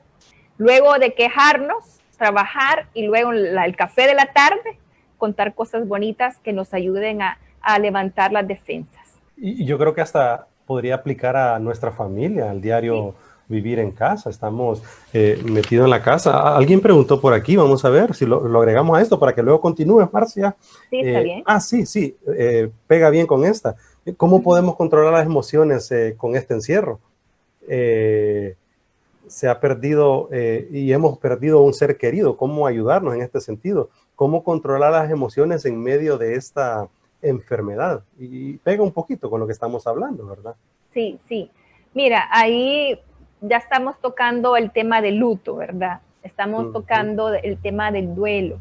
Luego de quejarnos, trabajar y luego el café de la tarde, contar cosas bonitas que nos ayuden a levantar las defensas. Y yo creo que hasta podría aplicar a nuestra familia, al Sí, diario vivir en casa. Estamos metidos en la casa. Alguien preguntó por aquí, vamos a ver si lo agregamos a esto para que luego continúe, Marcia. sí, está bien. Sí, pega bien con esta. ¿Cómo podemos controlar las emociones con este encierro? Se ha perdido y hemos perdido un ser querido. ¿Cómo ayudarnos en este sentido? ¿Cómo controlar las emociones en medio de esta enfermedad? Y pega un poquito con lo que estamos hablando, ¿verdad? Sí, sí. Mira, ahí ya estamos tocando el tema del luto, ¿verdad? Estamos Ujú. tocando el tema del duelo.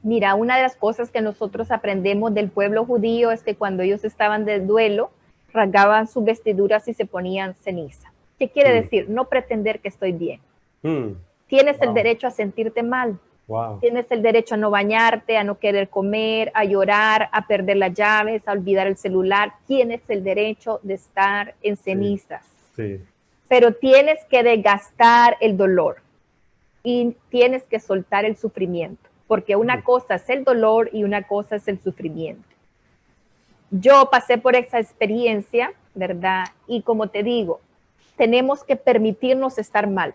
Mira, una de las cosas que nosotros aprendemos del pueblo judío es que cuando ellos estaban de duelo, rasgaban sus vestiduras y se ponían ceniza. ¿Qué quiere Mm, decir? No pretender que estoy bien. mm. Tienes el Wow, derecho a sentirte mal. wow. Tienes el derecho a no bañarte, a no querer comer, a llorar, a perder las llaves, a olvidar el celular. Tienes el derecho de estar en Sí, cenizas. sí. Pero tienes que desgastar el dolor y tienes que soltar el sufrimiento, porque una Mm, cosa es el dolor y una cosa es el sufrimiento. Yo pasé por esa experiencia, ¿verdad? Y como te digo, tenemos que permitirnos estar mal.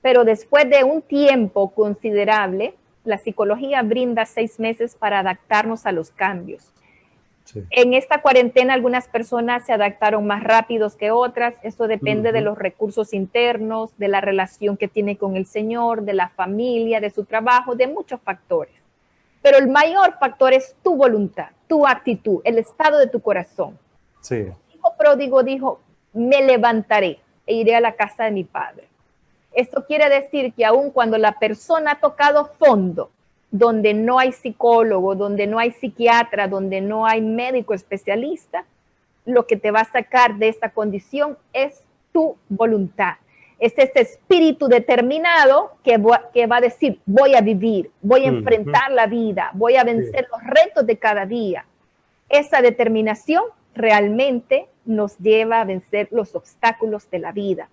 Pero después de un tiempo considerable, la psicología brinda 6 meses para adaptarnos a los cambios. sí. En esta cuarentena algunas personas se adaptaron más rápidos que otras. Esto depende de Ujú. los recursos internos, de la relación que tiene con el Señor, de la familia, de su trabajo, de muchos factores. Pero el mayor factor es tu voluntad, tu actitud, el estado de tu corazón. Sí. El hijo pródigo dijo, me levantaré e iré a la casa de mi padre. Esto quiere decir que aun cuando la persona ha tocado fondo, donde no hay psicólogo, donde no hay psiquiatra, donde no hay médico especialista, lo que te va a sacar de esta condición es tu voluntad. Es ese espíritu determinado que va a decir, voy a vivir, voy a Ujú. enfrentar la vida, voy a Sí. vencer los retos de cada día. Esa determinación realmente nos lleva a vencer los obstáculos de la vida.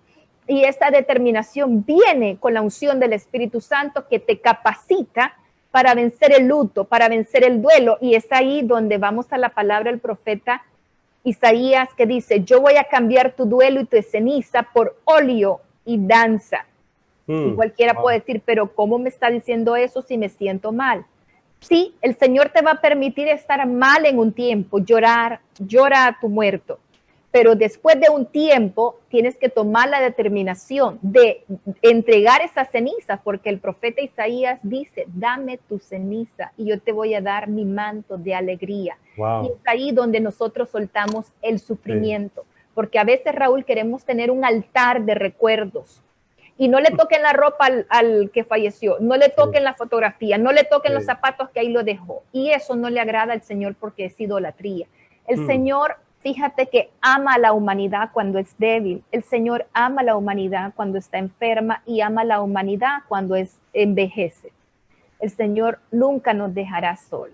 Y esta determinación viene con la unción del Espíritu Santo que te capacita para vencer el luto, para vencer el duelo. Y es ahí donde vamos a la palabra del profeta Isaías que dice, yo voy a cambiar tu duelo y tu ceniza por óleo y danza. Y cualquiera Wow. puede decir, pero ¿cómo me está diciendo eso si me siento mal? Sí, el Señor te va a permitir estar mal en un tiempo, llorar, llora a tu muerto, pero después de un tiempo tienes que tomar la determinación de entregar esa ceniza, porque el profeta Isaías dice, dame tu ceniza y yo te voy a dar mi manto de alegría. Y Wow. es ahí donde nosotros soltamos el Sí. sufrimiento, porque a veces, Raúl, queremos tener un altar de recuerdos, y no le toquen la ropa al que falleció, no le Sí. toquen la fotografía, no le toquen los Sí. zapatos que ahí lo dejó. Y eso no le agrada al Señor porque es idolatría. El Mm, Señor, fíjate que ama a la humanidad cuando es débil. El Señor ama a la humanidad cuando está enferma y ama a la humanidad cuando envejece. El Señor nunca nos dejará sol.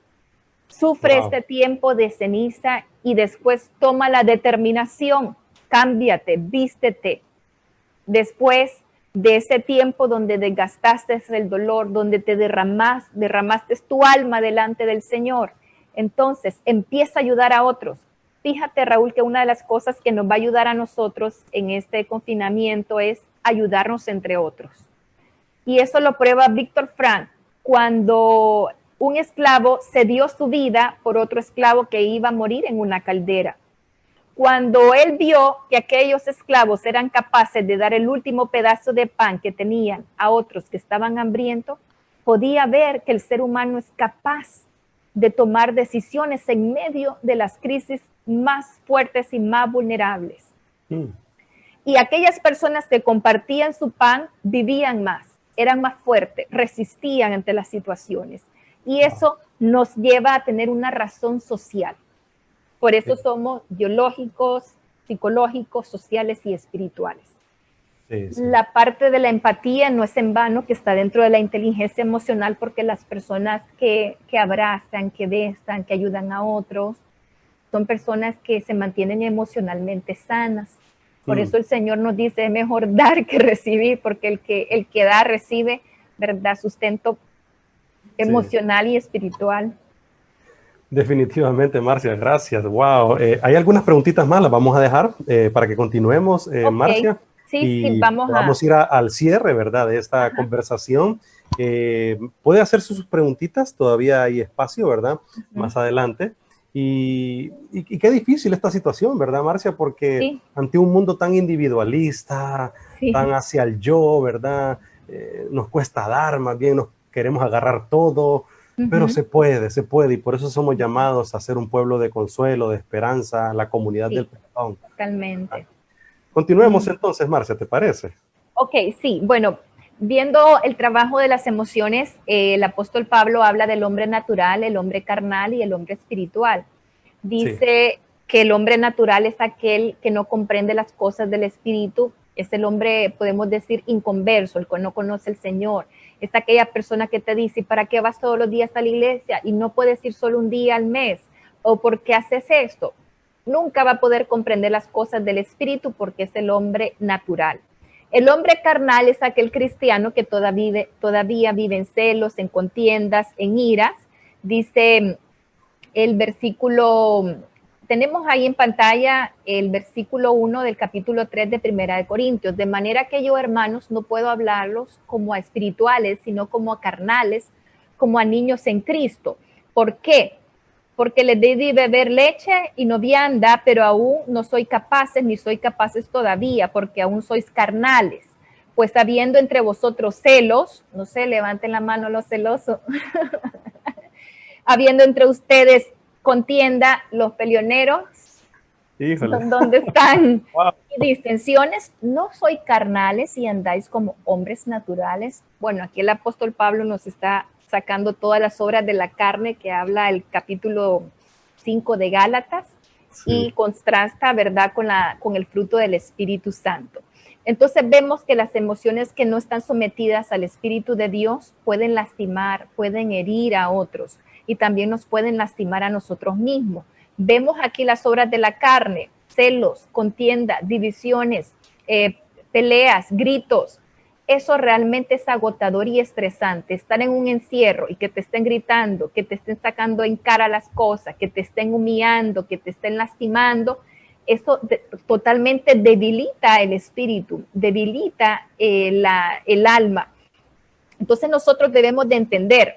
Sufre wow. este tiempo de ceniza y después toma la determinación, cámbiate, vístete. Después de ese tiempo donde desgastaste el dolor, donde te derramaste tu alma delante del Señor, entonces empieza a ayudar a otros. Fíjate, Raúl, que una de las cosas que nos va a ayudar a nosotros en este confinamiento es ayudarnos entre otros. Y eso lo prueba Víctor Frank cuando un esclavo cedió su vida por otro esclavo que iba a morir en una caldera. Cuando él vio que aquellos esclavos eran capaces de dar el último pedazo de pan que tenían a otros que estaban hambrientos, podía ver que el ser humano es capaz de tomar decisiones en medio de las crisis más fuertes y más vulnerables. Y aquellas personas que compartían su pan vivían más, eran más fuertes, resistían ante las situaciones. Y eso nos lleva a tener una razón social. Por eso somos biológicos, psicológicos, sociales y espirituales. Sí, sí. La parte de la empatía no es en vano, que está dentro de la inteligencia emocional, porque las personas que abrazan, que besan, que ayudan a otros, son personas que se mantienen emocionalmente sanas. Por eso el Señor nos dice, es mejor dar que recibir, porque el que da recibe, ¿verdad?, sustento emocional y espiritual. Definitivamente, Marcia, gracias. Wow. Hay algunas preguntitas más, las vamos a dejar para que continuemos, okay. Marcia. Sí, vamos a ir al cierre, ¿verdad?, de esta conversación. Puede hacer sus preguntitas, todavía hay espacio, ¿verdad?, más adelante. Y qué difícil esta situación, ¿verdad, Marcia? Porque ante un mundo tan individualista, tan hacia el yo, ¿verdad? Nos cuesta dar, más bien nos queremos agarrar todo. Pero se puede, y por eso somos llamados a ser un pueblo de consuelo, de esperanza, la comunidad del perdón. Totalmente. Continuemos entonces, Marcia, ¿te parece? Ok, sí, bueno, viendo el trabajo de las emociones, el apóstol Pablo habla del hombre natural, el hombre carnal y el hombre espiritual. Dice que el hombre natural es aquel que no comprende las cosas del espíritu, es el hombre, podemos decir, inconverso, el que no conoce al Señor. Es aquella persona que te dice, ¿para qué vas todos los días a la iglesia y no puedes ir solo un día al mes? ¿O por qué haces esto? Nunca va a poder comprender las cosas del espíritu porque es el hombre natural. El hombre carnal es aquel cristiano que todavía vive en celos, en contiendas, en iras. Dice el versículo, tenemos ahí en pantalla el versículo 1 del capítulo 3 de Primera de Corintios, de manera que yo, hermanos, no puedo hablarlos como a espirituales, sino como a carnales, como a niños en Cristo. ¿Por qué? Porque les di de beber leche y no vianda, pero aún no soy capaces, ni soy capaces todavía, porque aún sois carnales. Pues habiendo entre vosotros celos, no sé, levanten la mano los celosos, habiendo entre ustedes contienda, los peleoneros, ¿dónde están? Wow. Distensiones, no soy carnales y andáis como hombres naturales. Bueno, aquí el apóstol Pablo nos está sacando todas las obras de la carne que habla el capítulo 5 de Gálatas y contrasta, ¿verdad?, con el fruto del Espíritu Santo. Entonces vemos que las emociones que no están sometidas al Espíritu de Dios pueden lastimar, pueden herir a otros y también nos pueden lastimar a nosotros mismos. Vemos aquí las obras de la carne, celos, contienda, divisiones, peleas, gritos. Eso realmente es agotador y estresante. Estar en un encierro y que te estén gritando, que te estén sacando en cara las cosas, que te estén humillando, que te estén lastimando, eso totalmente debilita el espíritu, debilita el alma. Entonces nosotros debemos de entender,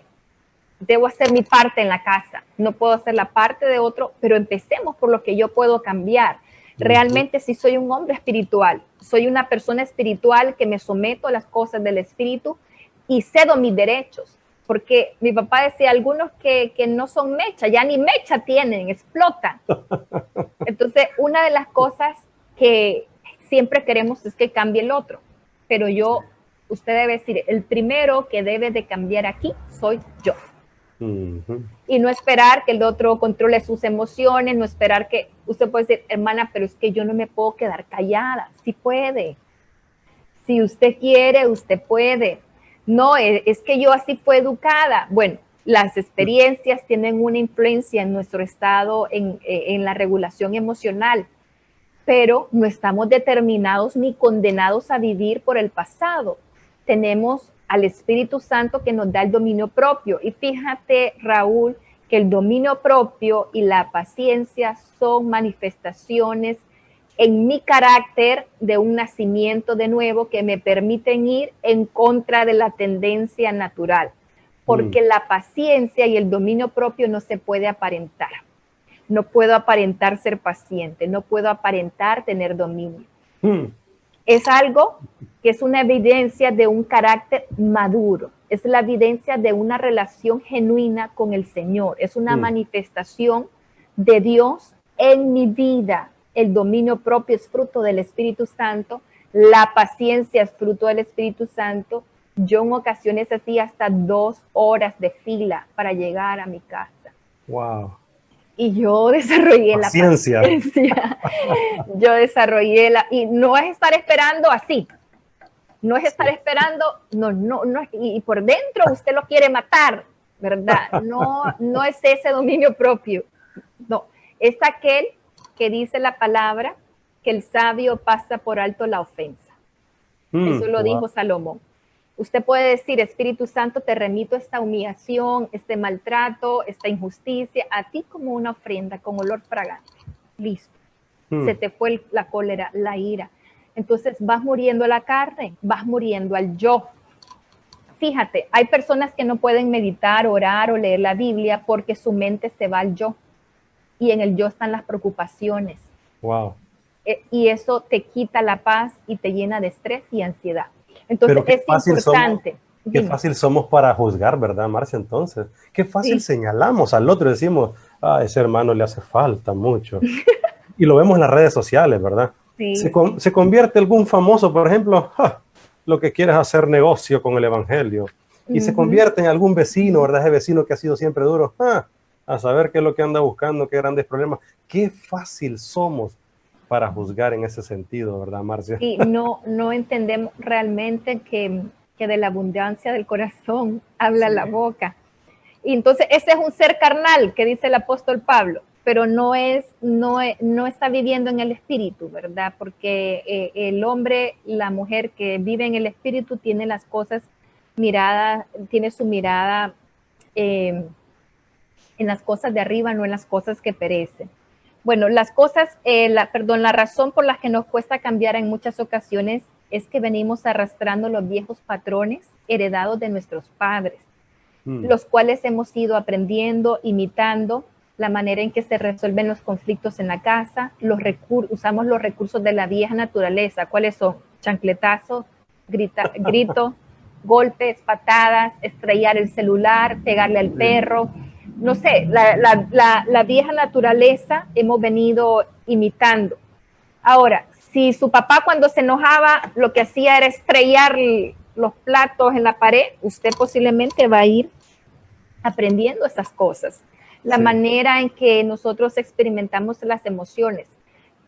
debo hacer mi parte en la casa, no puedo hacer la parte de otro, pero empecemos por lo que yo puedo cambiar. Realmente si soy un hombre espiritual, soy una persona espiritual que me someto a las cosas del espíritu y cedo mis derechos. Porque mi papá decía, algunos que no son mecha, ya ni mecha tienen, explotan. Entonces, una de las cosas que siempre queremos es que cambie el otro. Pero usted debe decir, el primero que debe de cambiar aquí soy yo. Y no esperar que el otro controle sus emociones, no esperar que usted puede decir, hermana, pero es que yo no me puedo quedar callada. Sí puede. Si usted quiere, usted puede. No, es que yo así fui educada. Bueno, las experiencias tienen una influencia en nuestro estado, en la regulación emocional, pero no estamos determinados ni condenados a vivir por el pasado. Tenemos al Espíritu Santo que nos da el dominio propio. Y fíjate, Raúl, que el dominio propio y la paciencia son manifestaciones en mi carácter de un nacimiento de nuevo que me permiten ir en contra de la tendencia natural, porque la paciencia y el dominio propio no se puede aparentar. No puedo aparentar ser paciente, no puedo aparentar tener dominio. Es algo que es una evidencia de un carácter maduro, es la evidencia de una relación genuina con el Señor, es una manifestación de Dios en mi vida. El dominio propio es fruto del Espíritu Santo, la paciencia es fruto del Espíritu Santo. Yo en ocasiones hacía hasta 2 horas de fila para llegar a mi casa. Wow. Y yo desarrollé paciencia. La paciencia. Yo desarrollé y no es estar esperando así. No es estar esperando, no, y por dentro usted lo quiere matar, ¿verdad? No es ese dominio propio. No, es aquel que dice la palabra que el sabio pasa por alto la ofensa. Eso lo dijo Salomón. Usted puede decir, Espíritu Santo, te remito esta humillación, este maltrato, esta injusticia, a ti como una ofrenda, con olor fragante. Listo. Se te fue la cólera, la ira. Entonces vas muriendo a la carne, vas muriendo al yo. Fíjate, hay personas que no pueden meditar, orar o leer la Biblia porque su mente se va al yo. Y en el yo están las preocupaciones. Wow. Y eso te quita la paz y te llena de estrés y ansiedad. Entonces es importante. Qué fácil somos para juzgar, ¿verdad, Marcia? Entonces, qué fácil señalamos al otro y decimos, ese hermano le hace falta mucho. Y lo vemos en las redes sociales, ¿verdad? Sí. Se convierte algún famoso, por ejemplo, lo que quiere es hacer negocio con el evangelio. Y se convierte en algún vecino, ¿verdad? Ese vecino que ha sido siempre duro, a saber qué es lo que anda buscando, qué grandes problemas. Qué fácil somos para juzgar en ese sentido, ¿verdad, Marcia? Y no entendemos realmente que de la abundancia del corazón habla la boca. Y entonces ese es un ser carnal que dice el apóstol Pablo, pero no está viviendo en el espíritu, ¿verdad? Porque el hombre, la mujer que vive en el espíritu tiene las cosas tiene su mirada en las cosas de arriba, no en las cosas que perecen. Bueno, la razón por la que nos cuesta cambiar en muchas ocasiones es que venimos arrastrando los viejos patrones heredados de nuestros padres, los cuales hemos ido aprendiendo, imitando la manera en que se resuelven los conflictos en la casa, usamos los recursos de la vieja naturaleza. ¿Cuáles son? Chancletazos, grito, golpes, patadas, estrellar el celular, pegarle al perro. No sé, la vieja naturaleza hemos venido imitando. Ahora, si su papá cuando se enojaba lo que hacía era estrellar los platos en la pared, usted posiblemente va a ir aprendiendo esas cosas. La manera en que nosotros experimentamos las emociones.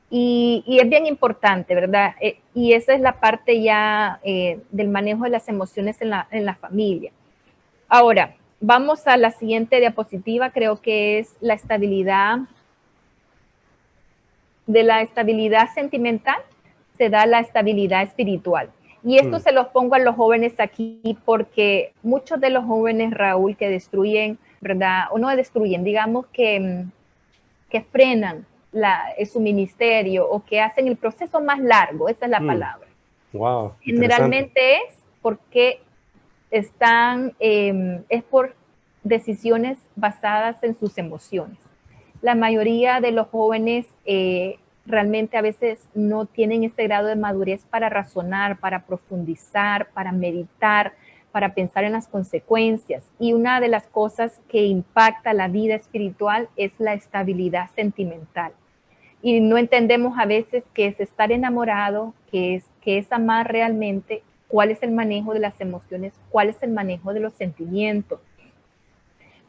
Y es bien importante, ¿verdad? Y esa es la parte ya del manejo de las emociones en la familia. Ahora, vamos a la siguiente diapositiva, creo que es la estabilidad. De la estabilidad sentimental se da la estabilidad espiritual. Y esto se los pongo a los jóvenes aquí porque muchos de los jóvenes, Raúl, que destruyen, ¿verdad? O no destruyen, digamos que frenan su ministerio o que hacen el proceso más largo, esa es la palabra. Wow, generalmente es porque es por decisiones basadas en sus emociones. La mayoría de los jóvenes realmente a veces no tienen ese grado de madurez para razonar, para profundizar, para meditar, para pensar en las consecuencias. Y una de las cosas que impacta la vida espiritual es la estabilidad sentimental. Y no entendemos a veces qué es estar enamorado, qué es amar realmente, cuál es el manejo de las emociones, cuál es el manejo de los sentimientos.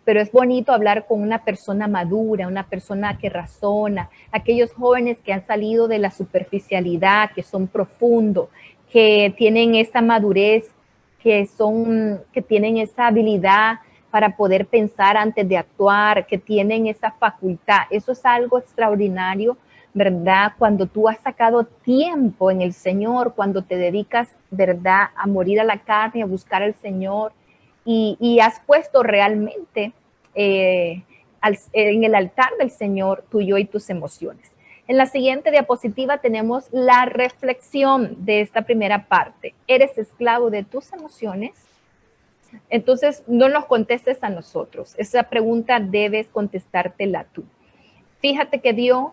Pero es bonito hablar con una persona madura, una persona que razona, aquellos jóvenes que han salido de la superficialidad, que son profundos, que tienen esa madurez, que tienen esa habilidad para poder pensar antes de actuar, que tienen esa facultad. Eso es algo extraordinario, ¿verdad? Cuando tú has sacado tiempo en el Señor, cuando te dedicas, ¿verdad?, a morir a la carne, a buscar al Señor, y has puesto realmente en el altar del Señor tu yo y tus emociones. En la siguiente diapositiva tenemos la reflexión de esta primera parte. ¿Eres esclavo de tus emociones? Entonces, no nos contestes a nosotros. Esa pregunta debes contestártela tú. Fíjate que Dios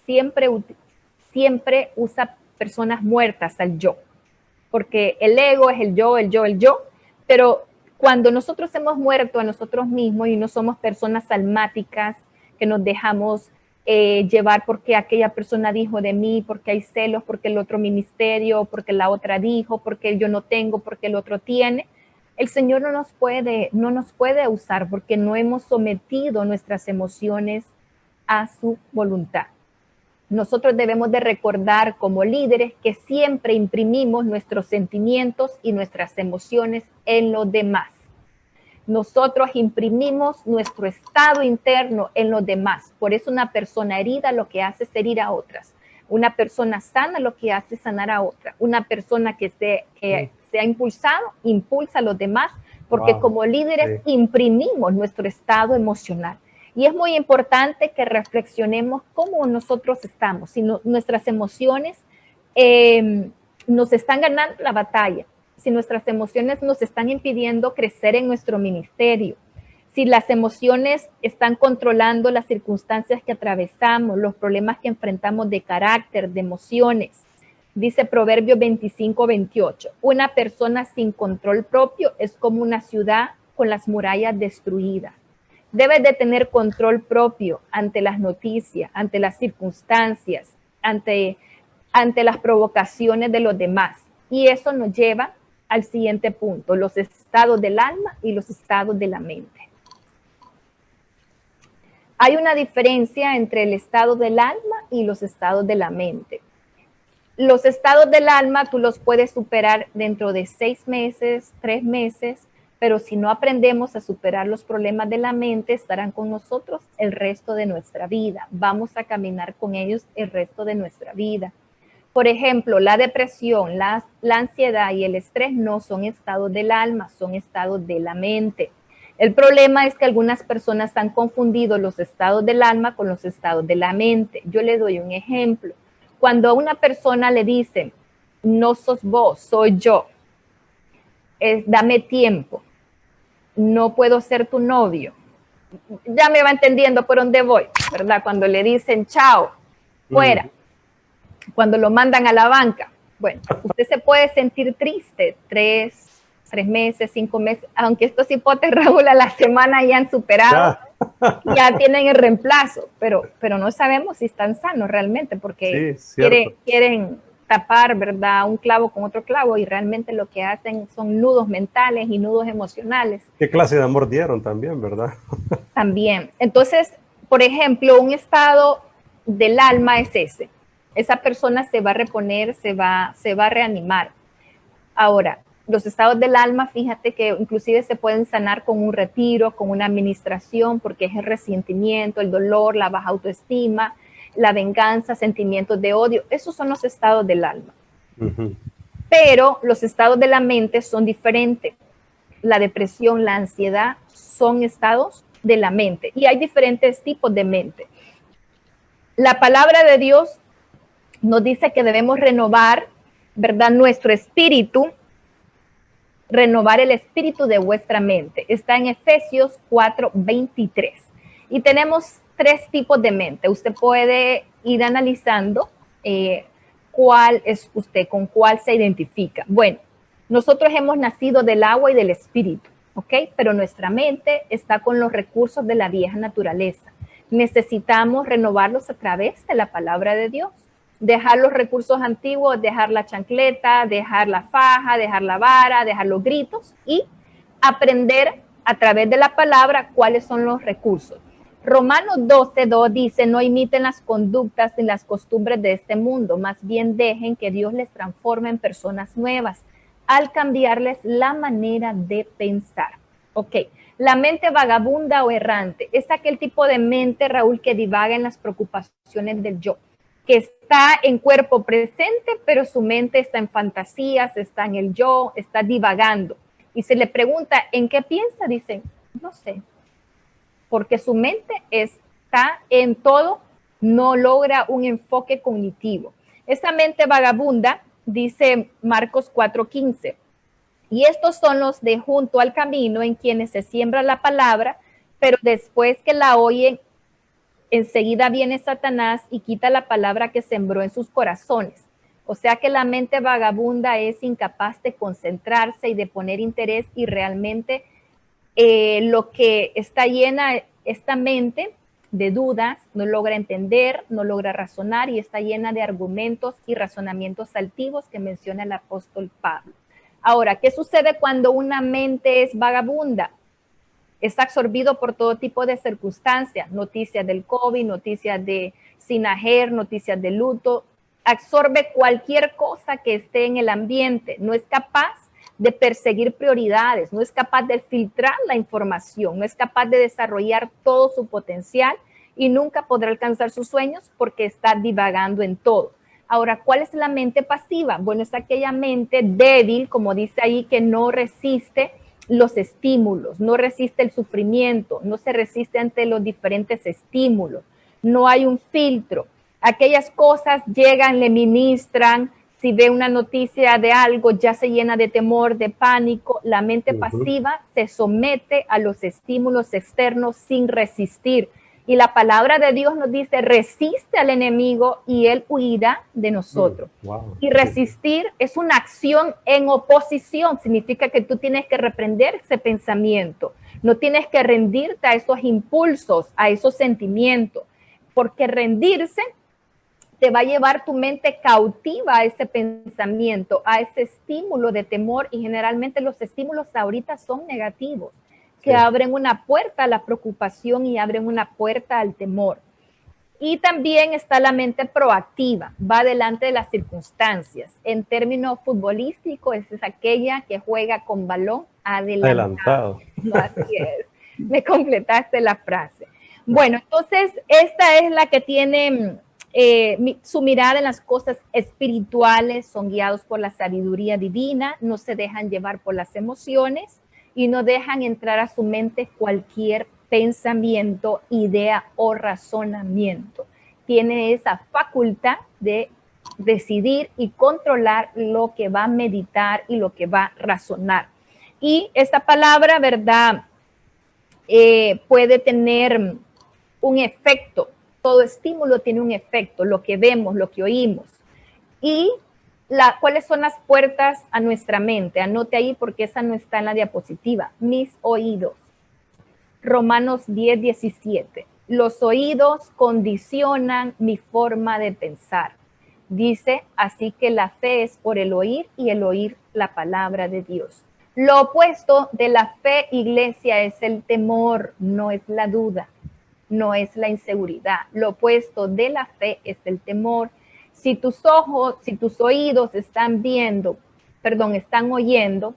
siempre usa personas muertas al yo, porque el ego es el yo, pero cuando nosotros hemos muerto a nosotros mismos y no somos personas almáticas que nos dejamos llevar porque aquella persona dijo de mí, porque hay celos, porque el otro ministerio, porque la otra dijo, porque yo no tengo, porque el otro tiene, el Señor no nos puede usar porque no hemos sometido nuestras emociones a su voluntad. Nosotros debemos de recordar como líderes que siempre imprimimos nuestros sentimientos y nuestras emociones en los demás. Nosotros imprimimos nuestro estado interno en los demás. Por eso una persona herida lo que hace es herir a otras. Una persona sana lo que hace es sanar a otra. Una persona que se ha impulsado, impulsa a los demás, porque como líderes imprimimos nuestro estado emocional. Y es muy importante que reflexionemos cómo nosotros estamos, si nuestras emociones nos están ganando la batalla, si nuestras emociones nos están impidiendo crecer en nuestro ministerio, si las emociones están controlando las circunstancias que atravesamos, los problemas que enfrentamos de carácter, de emociones. Dice Proverbios 25-28, una persona sin control propio es como una ciudad con las murallas destruidas. Debes de tener control propio ante las noticias, ante las circunstancias, ante las provocaciones de los demás. Y eso nos lleva al siguiente punto, los estados del alma y los estados de la mente. Hay una diferencia entre el estado del alma y los estados de la mente. Los estados del alma tú los puedes superar dentro de 6 meses, 3 meses, pero si no aprendemos a superar los problemas de la mente, estarán con nosotros el resto de nuestra vida. Vamos a caminar con ellos el resto de nuestra vida. Por ejemplo, la depresión, la ansiedad y el estrés no son estados del alma, son estados de la mente. El problema es que algunas personas han confundido los estados del alma con los estados de la mente. Yo le doy un ejemplo. Cuando a una persona le dicen, no sos vos, soy yo, dame tiempo, no puedo ser tu novio, ya me va entendiendo por dónde voy, ¿verdad? Cuando le dicen, chao, fuera. Cuando lo mandan a la banca, bueno, usted se puede sentir triste 3 meses, 5 meses, aunque estos hipotes, Raúl, a la semana ya han superado, ya tienen el reemplazo, pero no sabemos si están sanos realmente, porque quieren tapar, ¿verdad?, un clavo con otro clavo y realmente lo que hacen son nudos mentales y nudos emocionales. ¿Qué clase de amor dieron también, verdad? También. Entonces, por ejemplo, un estado del alma es ese. Esa persona se va a reponer, se va a reanimar. Ahora, los estados del alma, fíjate que inclusive se pueden sanar con un retiro, con una administración, porque es el resentimiento, el dolor, la baja autoestima, la venganza, sentimientos de odio. Esos son los estados del alma. Pero los estados de la mente son diferentes. La depresión, la ansiedad son estados de la mente. Y hay diferentes tipos de mente. La palabra de Dios nos dice que debemos renovar, ¿verdad?, nuestro espíritu, renovar el espíritu de vuestra mente. Está en Efesios 4:23. Y tenemos 3 tipos de mente. Usted puede ir analizando cuál es usted, con cuál se identifica. Bueno, nosotros hemos nacido del agua y del espíritu, ¿ok? Pero nuestra mente está con los recursos de la vieja naturaleza. Necesitamos renovarlos a través de la palabra de Dios. Dejar los recursos antiguos, dejar la chancleta, dejar la faja, dejar la vara, dejar los gritos y aprender a través de la palabra cuáles son los recursos. Romanos 12:2 dice, no imiten las conductas ni las costumbres de este mundo, más bien dejen que Dios les transforme en personas nuevas al cambiarles la manera de pensar. Ok, la mente vagabunda o errante es aquel tipo de mente, Raúl, que divaga en las preocupaciones del yo, que está en cuerpo presente, pero su mente está en fantasías, está en el yo, está divagando. Y se le pregunta, ¿en qué piensa? Dicen, no sé. porque su mente está en todo, no logra un enfoque cognitivo. Esa mente vagabunda, dice Marcos 4:15, y estos son los de junto al camino en quienes se siembra la palabra, pero después que la oyen, enseguida viene Satanás y quita la palabra que sembró en sus corazones. O sea que la mente vagabunda es incapaz de concentrarse y de poner interés, y realmente lo que está llena esta mente de dudas, no logra entender, no logra razonar, y está llena de argumentos y razonamientos altivos que menciona el apóstol Pablo. Ahora, ¿qué sucede cuando una mente es vagabunda? Es absorbido por todo tipo de circunstancias, noticias del COVID, noticias de Sinajer, noticias de luto, absorbe cualquier cosa que esté en el ambiente, no es capaz de perseguir prioridades, no es capaz de filtrar la información, no es capaz de desarrollar todo su potencial y nunca podrá alcanzar sus sueños porque está divagando en todo. Ahora, ¿cuál es la mente pasiva? Bueno, es aquella mente débil, como dice ahí, que no resiste los estímulos, no resiste el sufrimiento, no se resiste ante los diferentes estímulos, no hay un filtro. Aquellas cosas llegan, le ministran, si ve una noticia de algo ya se llena de temor, de pánico. La mente pasiva se somete a los estímulos externos sin resistir. Y la palabra de Dios nos dice, resiste al enemigo y él huirá de nosotros. Wow. Y resistir es una acción en oposición, significa que tú tienes que reprender ese pensamiento, no tienes que rendirte a esos impulsos, a esos sentimientos, porque rendirse te va a llevar tu mente cautiva a ese pensamiento, a ese estímulo de temor, y generalmente los estímulos ahorita son negativos, que abren una puerta a la preocupación y abren una puerta al temor. Y también está la mente proactiva, va delante de las circunstancias. En términos futbolísticos, es aquella que juega con balón adelantado. Así es, me completaste la frase. Bueno, entonces esta es la que tiene su mirada en las cosas espirituales, son guiados por la sabiduría divina, no se dejan llevar por las emociones y no dejan entrar a su mente cualquier pensamiento, idea o razonamiento. Tiene esa facultad de decidir y controlar lo que va a meditar y lo que va a razonar. Y esta palabra, ¿verdad? Puede tener un efecto. Todo estímulo tiene un efecto, lo que vemos, lo que oímos. Y ¿cuáles son las puertas a nuestra mente? Anote ahí porque esa no está en la diapositiva. Mis oídos. Romanos 10:17. Los oídos condicionan mi forma de pensar. Dice, así que la fe es por el oír y el oír la palabra de Dios. Lo opuesto de la fe, iglesia, es el temor, no es la duda, no es la inseguridad. Lo opuesto de la fe es el temor. Si tus ojos, si tus oídos están oyendo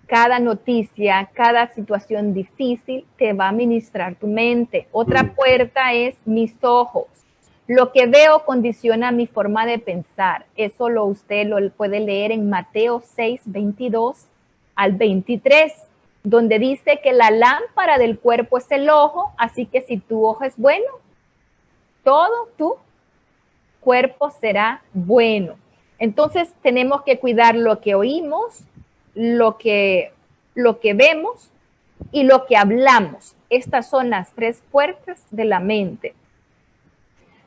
cada noticia, cada situación difícil, te va a ministrar tu mente. Otra puerta es mis ojos. Lo que veo condiciona mi forma de pensar. Eso usted lo puede leer en Mateo 6:22 al 23, donde dice que la lámpara del cuerpo es el ojo, así que si tu ojo es bueno, todo tu cuerpo será bueno. Entonces tenemos que cuidar lo que oímos, lo que vemos y lo que hablamos. Estas son las tres puertas de la mente.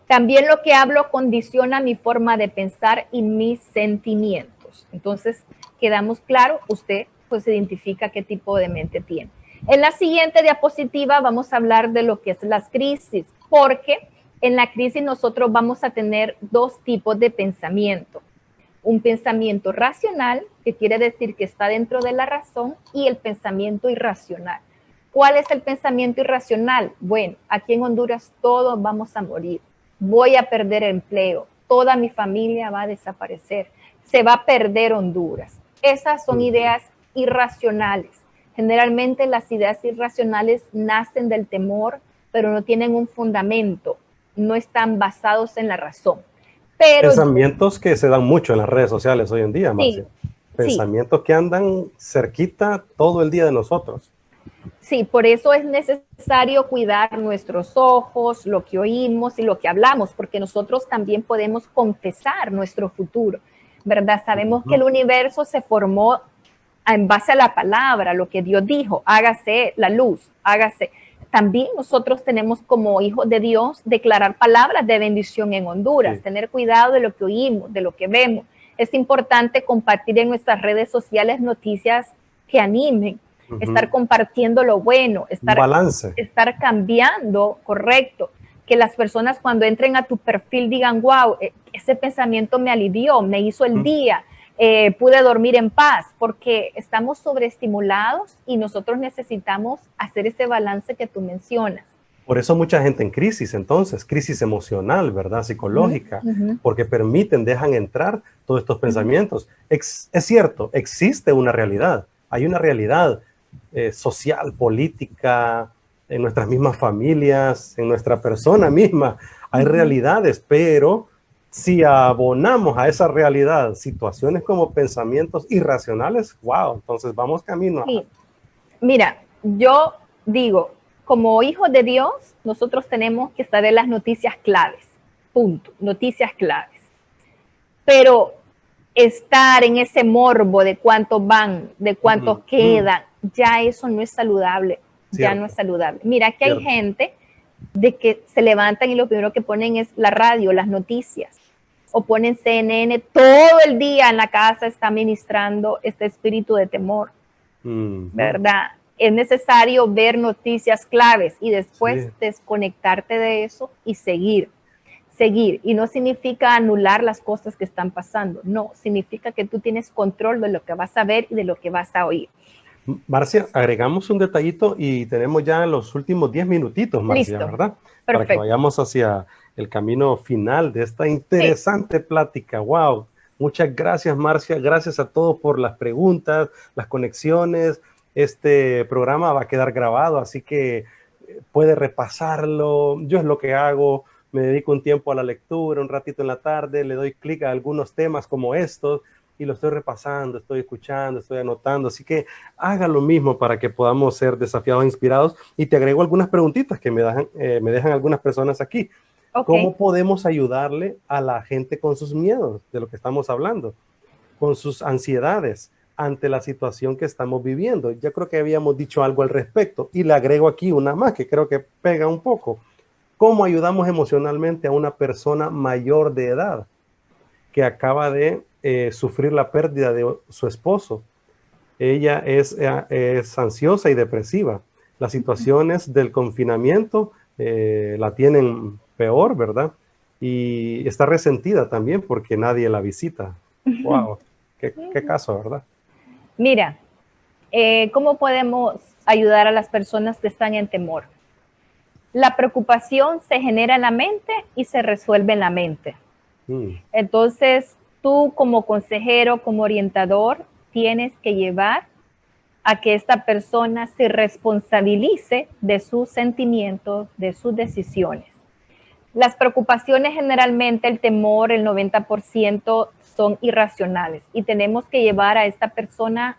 También lo que hablo condiciona mi forma de pensar y mis sentimientos. Entonces, quedamos claros, usted pues identifica qué tipo de mente tiene. En la siguiente diapositiva vamos a hablar de lo que es las crisis, porque en la crisis nosotros vamos a tener dos tipos de pensamiento. Un pensamiento racional, que quiere decir que está dentro de la razón, y el pensamiento irracional. ¿Cuál es el pensamiento irracional? Bueno, aquí en Honduras todos vamos a morir. Voy a perder empleo. Toda mi familia va a desaparecer. Se va a perder Honduras. Esas son ideas irracionales. Generalmente las ideas irracionales nacen del temor, pero no tienen un fundamento. No están basados en la razón. Pero pensamientos que se dan mucho en las redes sociales hoy en día, Marcia. Pensamientos que andan cerquita todo el día de nosotros. Sí, por eso es necesario cuidar nuestros ojos, lo que oímos y lo que hablamos, porque nosotros también podemos confesar nuestro futuro, ¿verdad? Sabemos que el universo se formó en base a la palabra, lo que Dios dijo, hágase la luz, hágase. También nosotros tenemos como hijos de Dios declarar palabras de bendición en Honduras, Sí. tener cuidado de lo que oímos, de lo que vemos. Es importante compartir en nuestras redes sociales noticias que animen, estar compartiendo lo bueno, Un balance. estar cambiando, correcto. Que las personas cuando entren a tu perfil digan, wow, ese pensamiento me alivió, me hizo el día, pude dormir en paz, porque estamos sobreestimulados y nosotros necesitamos hacer ese balance que tú mencionas. Por eso mucha gente en crisis, entonces, crisis emocional, ¿verdad? Psicológica, porque permiten, dejan entrar todos estos pensamientos. Es cierto, existe una realidad, hay una realidad social, política, en nuestras mismas familias, en nuestra persona misma, hay realidades, pero si abonamos a esa realidad situaciones como pensamientos irracionales, wow, entonces vamos camino a... Sí. Mira, yo digo, como hijos de Dios, nosotros tenemos que estar en las noticias claves, punto, noticias claves. Pero estar en ese morbo de cuántos van, de cuántos quedan, ya eso no es saludable, ya no es saludable. Mira que hay gente de que se levantan y lo primero que ponen es la radio, las noticias, o ponen CNN, todo el día en la casa está ministrando este espíritu de temor, ¿verdad? Es necesario ver noticias claves y después desconectarte de eso y seguir. Y no significa anular las cosas que están pasando, no, significa que tú tienes control de lo que vas a ver y de lo que vas a oír. Marcia, agregamos un detallito y tenemos ya los últimos 10 minutitos, Marcia, Listo. ¿verdad? Perfecto. Para que vayamos hacia el camino final de esta interesante plática. ¡Wow! Muchas gracias, Marcia. Gracias a todos por las preguntas, las conexiones. Este programa va a quedar grabado, así que puede repasarlo. Yo es lo que hago. Me dedico un tiempo a la lectura, un ratito en la tarde, le doy clic a algunos temas como estos y lo estoy repasando, estoy escuchando, estoy anotando. Así que haga lo mismo para que podamos ser desafiados e inspirados. Y te agrego algunas preguntitas que me dejan algunas personas aquí. ¿Cómo podemos ayudarle a la gente con sus miedos, de lo que estamos hablando, con sus ansiedades ante la situación que estamos viviendo? Ya creo que habíamos dicho algo al respecto y le agrego aquí una más que creo que pega un poco. ¿Cómo ayudamos emocionalmente a una persona mayor de edad que acaba de sufrir la pérdida de su esposo? Ella es ansiosa y depresiva. Las situaciones del confinamiento la tienen peor, ¿verdad? Y está resentida también porque nadie la visita. ¡Wow! ¿Qué caso, verdad? Mira, ¿cómo podemos ayudar a las personas que están en temor? La preocupación se genera en la mente y se resuelve en la mente. Entonces, tú como consejero, como orientador, tienes que llevar a que esta persona se responsabilice de sus sentimientos, de sus decisiones. Las preocupaciones generalmente, el temor, el 90% son irracionales y tenemos que llevar a esta persona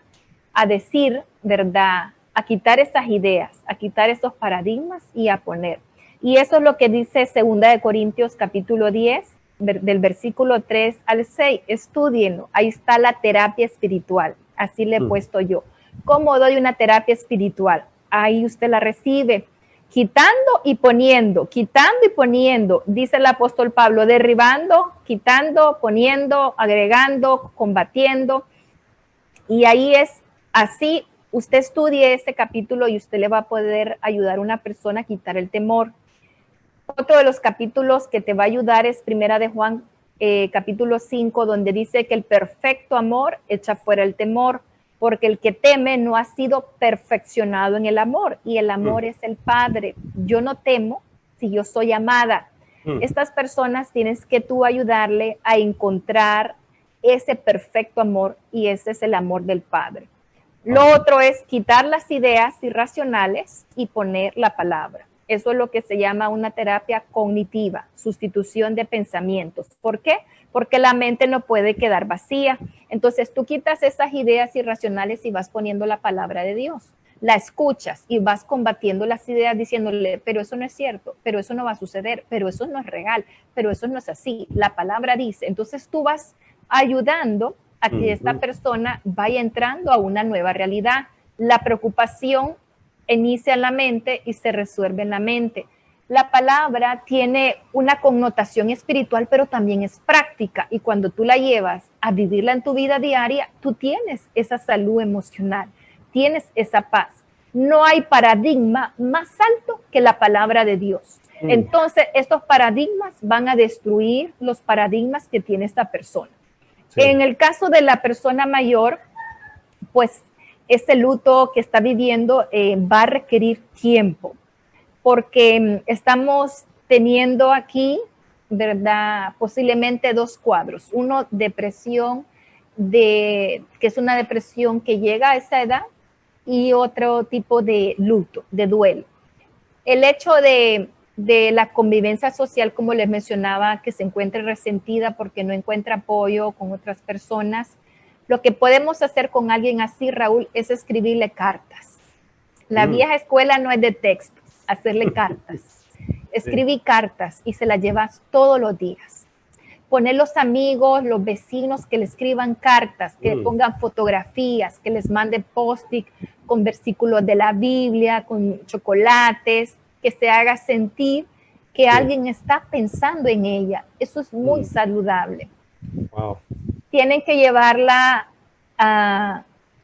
a decir, ¿verdad? A quitar esas ideas, a quitar esos paradigmas y a poner. Y eso es lo que dice 2 Corintios capítulo 10, del versículo 3 al 6. Estúdienlo, ahí está la terapia espiritual, así le he puesto yo. ¿Cómo doy una terapia espiritual? Ahí usted la recibe, quitando y poniendo, dice el apóstol Pablo, derribando, quitando, poniendo, agregando, combatiendo. Y ahí es así, usted estudie este capítulo y usted le va a poder ayudar a una persona a quitar el temor. Otro de los capítulos que te va a ayudar es Primera de Juan, capítulo 5, donde dice que el perfecto amor echa fuera el temor, porque el que teme no ha sido perfeccionado en el amor, y el amor es el Padre. Yo no temo si yo soy amada. Estas personas tienes que tú ayudarle a encontrar ese perfecto amor, y ese es el amor del Padre. Lo otro es quitar las ideas irracionales y poner la palabra. Eso es lo que se llama una terapia cognitiva, sustitución de pensamientos. ¿Por qué? Porque la mente no puede quedar vacía. Entonces tú quitas esas ideas irracionales y vas poniendo la palabra de Dios. la escuchas y vas combatiendo las ideas diciéndole, pero eso no es cierto, pero eso no va a suceder, pero eso no es real, pero eso no es así. La palabra dice, entonces tú vas ayudando a que esta persona vaya entrando a una nueva realidad. La preocupación inicia en la mente y se resuelve en la mente. La palabra tiene una connotación espiritual, pero también es práctica. Y cuando tú la llevas a vivirla en tu vida diaria, tú tienes esa salud emocional, tienes esa paz. No hay paradigma más alto que la palabra de Dios. Entonces, estos paradigmas van a destruir los paradigmas que tiene esta persona. Sí. En el caso de la persona mayor, pues ese luto que está viviendo va a requerir tiempo, porque estamos teniendo aquí, ¿verdad? Posiblemente dos cuadros. Uno, depresión, que es una depresión que llega a esa edad, y otro tipo de luto, de duelo. El hecho de la convivencia social, como les mencionaba, que se encuentre resentida porque no encuentra apoyo con otras personas, lo que podemos hacer con alguien así, Raúl, es escribirle cartas. La vieja escuela no es de textos, hacerle cartas. Escribí cartas y se las llevas todos los días. Poner los amigos, los vecinos que le escriban cartas, que le pongan fotografías, que les mande post-it con versículos de la Biblia, con chocolates, que se haga sentir que alguien está pensando en ella. Eso es muy saludable. Wow. Tienen que llevarla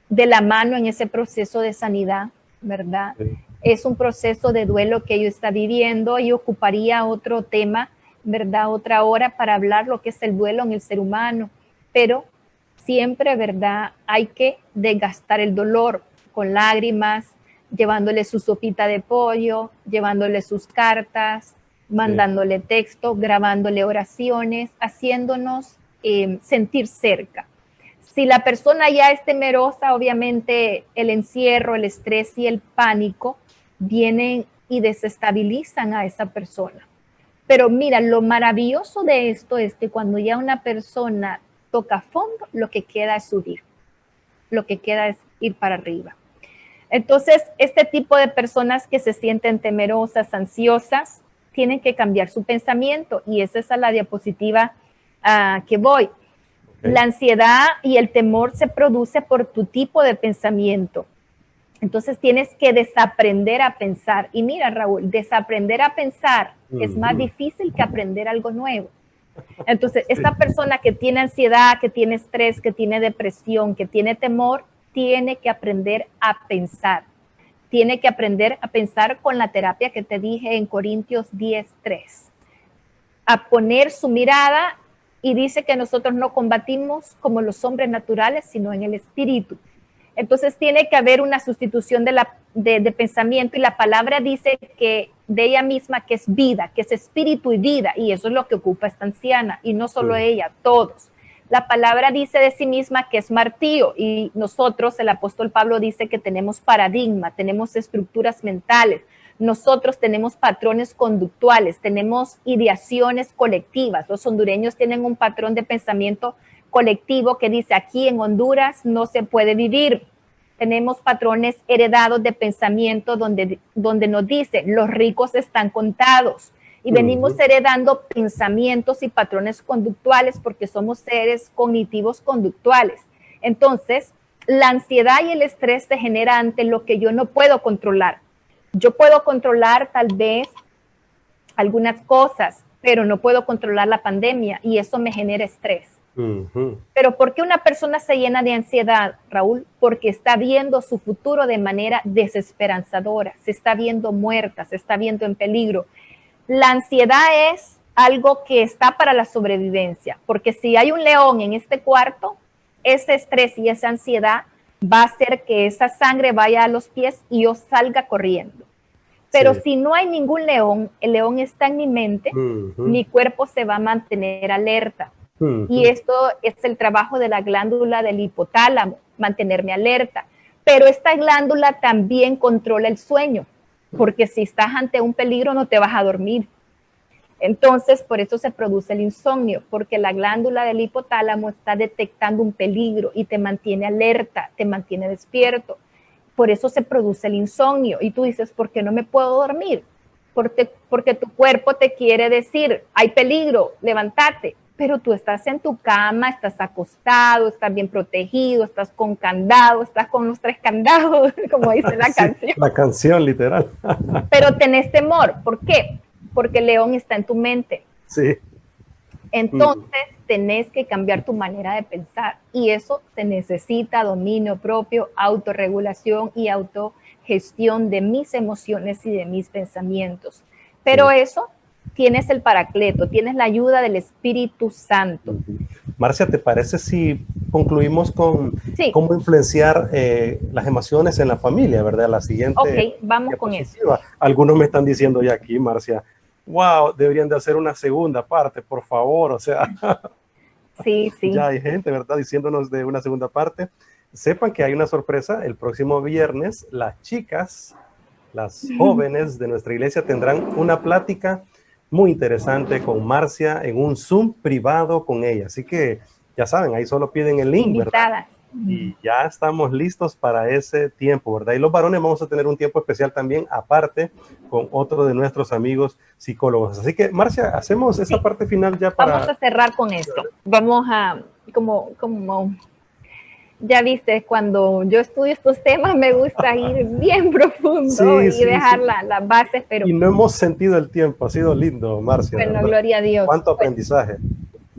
de la mano en ese proceso de sanidad, ¿verdad? Sí. Es un proceso de duelo que ella está viviendo y ocuparía otro tema, ¿verdad? Otra hora para hablar lo que es el duelo en el ser humano, pero siempre, ¿verdad? Hay que desgastar el dolor con lágrimas, llevándole su sopita de pollo, llevándole sus cartas, mandándole texto, grabándole oraciones, haciéndonos sentir cerca. Si la persona ya es temerosa, obviamente el encierro, el estrés y el pánico vienen y desestabilizan a esa persona. Pero mira, lo maravilloso de esto es que cuando ya una persona toca fondo, lo que queda es subir, lo que queda es ir para arriba. Entonces, este tipo de personas que se sienten temerosas, ansiosas, tienen que cambiar su pensamiento, y esa es a la diapositiva que voy. Okay. La ansiedad y el temor se produce por tu tipo de pensamiento. Entonces tienes que desaprender a pensar. Y mira, Raúl, desaprender a pensar es más difícil que aprender algo nuevo. Entonces, esta persona que tiene ansiedad, que tiene estrés, que tiene depresión, que tiene temor, tiene que aprender a pensar. Tiene que aprender a pensar con la terapia que te dije en Corintios 10:3. A poner su mirada, y dice que nosotros no combatimos como los hombres naturales, sino en el espíritu. Entonces tiene que haber una sustitución de pensamiento, y la palabra dice que de ella misma que es vida, que es espíritu y vida, y eso es lo que ocupa esta anciana, y no solo ella, todos. La palabra dice de sí misma que es martillo, y nosotros, el apóstol Pablo dice que tenemos paradigma, tenemos estructuras mentales, nosotros tenemos patrones conductuales, tenemos ideaciones colectivas. Los hondureños tienen un patrón de pensamiento colectivo que dice: aquí en Honduras no se puede vivir. Tenemos patrones heredados de pensamiento donde nos dice: los ricos están contados. Y venimos heredando pensamientos y patrones conductuales porque somos seres cognitivos conductuales. Entonces, la ansiedad y el estrés se genera ante lo que yo no puedo controlar. Yo puedo controlar tal vez algunas cosas, pero no puedo controlar la pandemia, y eso me genera estrés. Pero ¿por qué una persona se llena de ansiedad, Raúl? Porque está viendo su futuro de manera desesperanzadora, se está viendo muerta, se está viendo en peligro. La ansiedad es algo que está para la sobrevivencia, porque si hay un león en este cuarto, ese estrés y esa ansiedad va a hacer que esa sangre vaya a los pies y yo salga corriendo. Pero si no hay ningún león, el león está en mi mente, mi cuerpo se va a mantener alerta. Y esto es el trabajo de la glándula del hipotálamo, mantenerme alerta. Pero esta glándula también controla el sueño, porque si estás ante un peligro no te vas a dormir. Entonces, por eso se produce el insomnio, porque la glándula del hipotálamo está detectando un peligro y te mantiene alerta, te mantiene despierto. Por eso se produce el insomnio. Y tú dices, ¿por qué no me puedo dormir? Porque tu cuerpo te quiere decir, hay peligro, levántate. Pero tú estás en tu cama, estás acostado, estás bien protegido, estás con candado, estás con los 3 candados, como dice la Sí, canción. la canción, literal. Pero tenés temor. ¿Por qué? Porque el león está en tu mente. Sí. Entonces, tenés que cambiar tu manera de pensar y eso se necesita dominio propio, autorregulación y autogestión de mis emociones y de mis pensamientos. Pero eso tienes el Paracleto, tienes la ayuda del Espíritu Santo. Marcia, ¿te parece si concluimos con sí. cómo influenciar las emociones en la familia, verdad? La siguiente. Ok, vamos con eso. Algunos me están diciendo ya aquí, Marcia, wow, deberían de hacer una segunda parte, por favor, o sea. Sí, sí. Ya hay gente, ¿verdad? Diciéndonos de una segunda parte. Sepan que hay una sorpresa. El próximo viernes, las chicas, las jóvenes de nuestra iglesia tendrán una plática muy interesante con Marcia en un Zoom privado con ella. Así que ya saben, ahí solo piden el link, Invitadas. ¿verdad? Y ya estamos listos para ese tiempo, ¿verdad? Y los varones vamos a tener un tiempo especial también, aparte, con otro de nuestros amigos psicólogos. Así que, Marcia, hacemos esa parte final ya para... Vamos a cerrar con esto. Vamos a, como ya viste, cuando yo estudio estos temas me gusta ir bien profundo y dejar las bases, pero... Y no hemos sentido el tiempo, ha sido lindo, Marcia. Bueno, ¿verdad? Gloria a Dios. ¿Cuánto aprendizaje?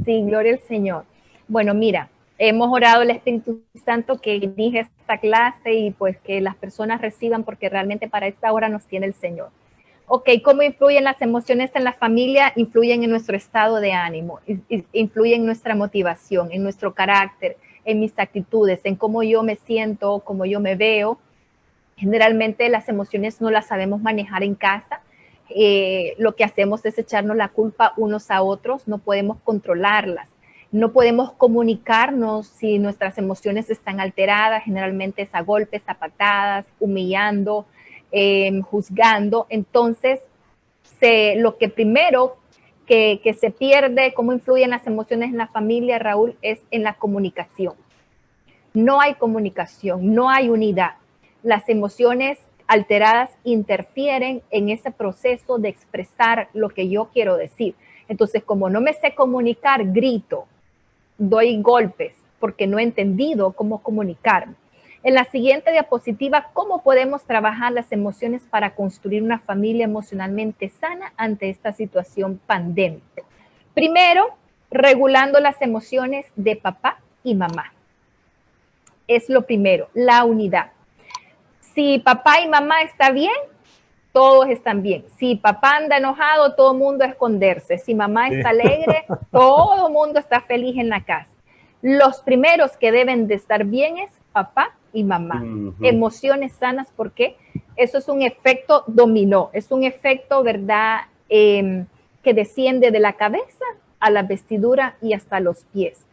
Sí, gloria al Señor. Bueno, mira, hemos orado al Espíritu Santo que dirige esta clase y pues que las personas reciban porque realmente para esta hora nos tiene el Señor. Ok, ¿cómo influyen las emociones en la familia? Influyen en nuestro estado de ánimo, influyen en nuestra motivación, en nuestro carácter, en mis actitudes, en cómo yo me siento, cómo yo me veo. Generalmente las emociones no las sabemos manejar en casa. Lo que hacemos es echarnos la culpa unos a otros, no podemos controlarlas. No podemos comunicarnos si nuestras emociones están alteradas, generalmente es a golpes, a patadas, humillando, juzgando. Entonces, lo que primero que se pierde, cómo influyen las emociones en la familia, Raúl, es en la comunicación. No hay comunicación, no hay unidad. Las emociones alteradas interfieren en ese proceso de expresar lo que yo quiero decir. Entonces, como no me sé comunicar, grito, doy golpes, porque no he entendido cómo comunicarme. En la siguiente diapositiva, ¿cómo podemos trabajar las emociones para construir una familia emocionalmente sana ante esta situación pandémica? Primero, regulando las emociones de papá y mamá. Es lo primero, la unidad. Si papá y mamá están bien, todos están bien. Si papá anda enojado, todo el mundo a esconderse. Si mamá está alegre, todo el mundo está feliz en la casa. Los primeros que deben de estar bien es papá y mamá. Emociones sanas, porque eso es un efecto dominó, es un efecto, ¿verdad?, que desciende de la cabeza a la vestidura y hasta los pies.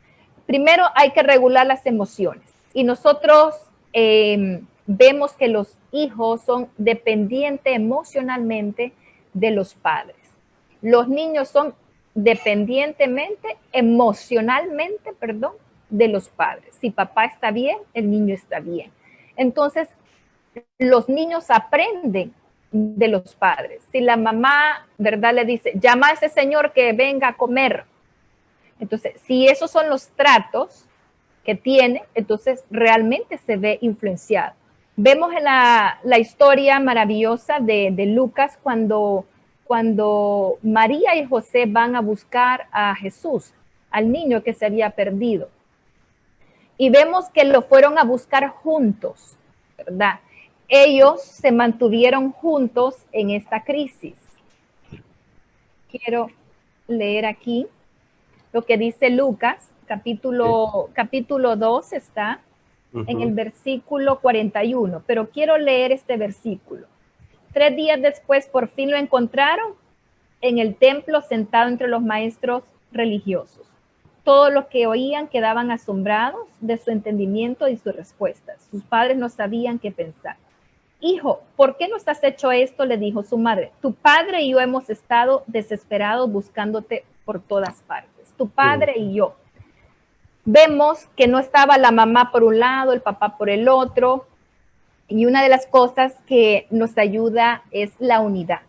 Primero hay que regular las emociones. Y nosotros vemos que los hijos son dependientes emocionalmente de los padres. Los niños son emocionalmente, de los padres. Si papá está bien, el niño está bien. Entonces, los niños aprenden de los padres. Si la mamá, ¿verdad?, le dice, llama a ese señor que venga a comer. Entonces, si esos son los tratos que tiene, entonces realmente se ve influenciado. Vemos en la historia maravillosa de Lucas cuando María y José van a buscar a Jesús, al niño que se había perdido. Y vemos que lo fueron a buscar juntos, ¿verdad? Ellos se mantuvieron juntos en esta crisis. Quiero leer aquí lo que dice Lucas, capítulo 2 está en el versículo 41, pero quiero leer este versículo. 3 días después, por fin lo encontraron en el templo sentado entre los maestros religiosos. Todos los que oían quedaban asombrados de su entendimiento y sus respuestas. Sus padres no sabían qué pensar. Hijo, ¿por qué nos has hecho esto?, le dijo su madre. Tu padre y yo hemos estado desesperados buscándote por todas partes. Tu padre y yo. Vemos que no estaba la mamá por un lado, el papá por el otro. Y una de las cosas que nos ayuda es la unidad.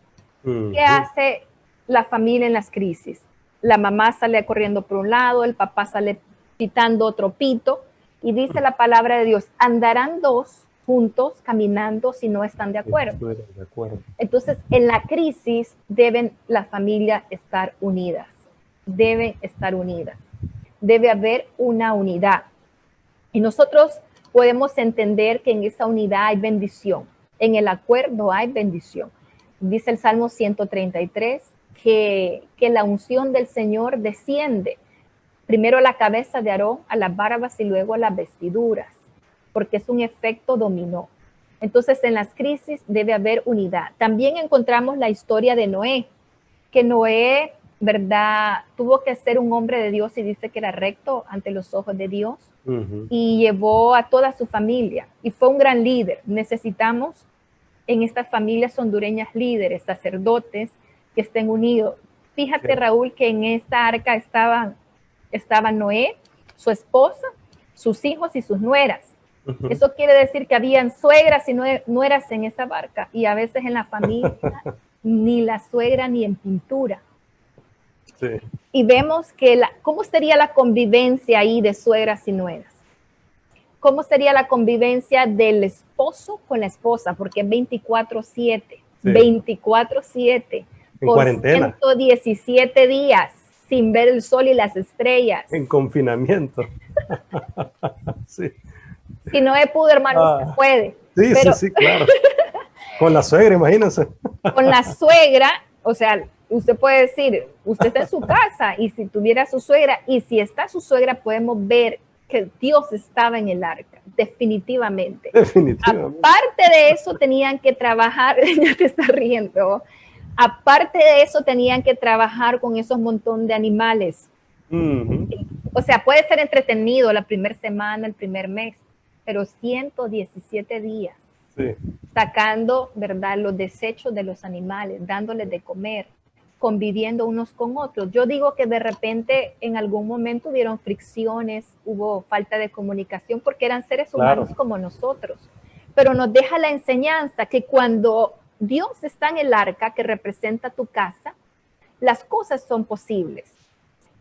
¿Qué hace la familia en las crisis? La mamá sale corriendo por un lado, el papá sale pitando otro pito, y dice la palabra de Dios, andarán dos juntos caminando si no están de acuerdo. Entonces, en la crisis deben la familia estar unidas, deben estar unidas. Debe haber una unidad. Y nosotros podemos entender que en esa unidad hay bendición, en el acuerdo hay bendición. Dice el Salmo 133 que la unción del Señor desciende primero a la cabeza de Aarón, a las barbas y luego a las vestiduras, porque es un efecto dominó. Entonces, en las crisis debe haber unidad. También encontramos la historia de Noé, que Noé, ¿verdad?, tuvo que ser un hombre de Dios y dice que era recto ante los ojos de Dios, y llevó a toda su familia y fue un gran líder. Necesitamos en estas familias hondureñas líderes, sacerdotes que estén unidos. Fíjate, Raúl, que en esta arca estaban Noé, su esposa, sus hijos y sus nueras. Eso quiere decir que habían suegras y nueras en esa barca, y a veces en la familia ni la suegra ni en pintura. Sí. Y vemos que ¿cómo sería la convivencia ahí de suegras y nueras? ¿Cómo sería la convivencia del esposo con la esposa? Porque es 24/7, sí. 24/7, por cuarentena. 117 días sin ver el sol y las estrellas. En confinamiento. Sí. Si no pudo, hermano, se puede. Sí, pero... sí, claro. Con la suegra, imagínense. Con la suegra, o sea, usted puede decir, usted está en su casa, y si tuviera su suegra, y si está su suegra, podemos ver que Dios estaba en el arca, definitivamente. Definitivamente. Aparte de eso, tenían que trabajar, ya te estás riendo, aparte de eso, tenían que trabajar con esos montón de animales. O sea, puede ser entretenido la primera semana, el primer mes, pero 117 días. Sí. Sacando, ¿verdad?, los desechos de los animales, dándoles de comer, conviviendo unos con otros. Yo digo que de repente en algún momento hubieron fricciones, hubo falta de comunicación, porque eran seres humanos como nosotros. Pero nos deja la enseñanza que cuando Dios está en el arca, que representa tu casa, las cosas son posibles.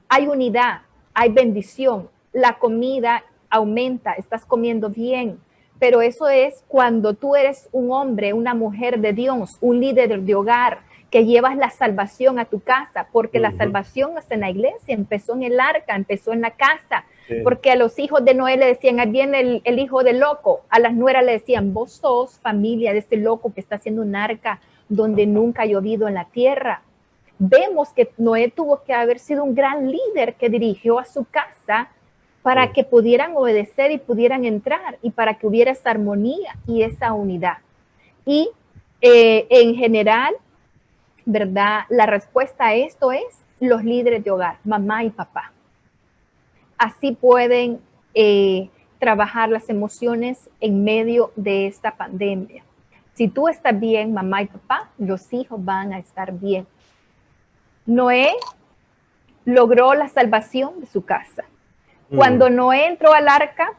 Hay unidad, hay bendición, la comida aumenta, estás comiendo bien. Pero eso es cuando tú eres un hombre, una mujer de Dios, un líder de hogar, que llevas la salvación a tu casa, porque la salvación no está en la iglesia, empezó en el arca, empezó en la casa, porque a los hijos de Noé le decían, ahí viene el hijo del loco, a las nueras le decían, vos sos familia de este loco que está haciendo un arca donde nunca ha llovido en la tierra. Vemos que Noé tuvo que haber sido un gran líder que dirigió a su casa para que pudieran obedecer y pudieran entrar, y para que hubiera esa armonía y esa unidad. Y en general, ¿verdad?, la respuesta a esto es los líderes de hogar, mamá y papá. Así pueden trabajar las emociones en medio de esta pandemia. Si tú estás bien, mamá y papá, los hijos van a estar bien. Noé logró la salvación de su casa. Cuando Noé entró al arca,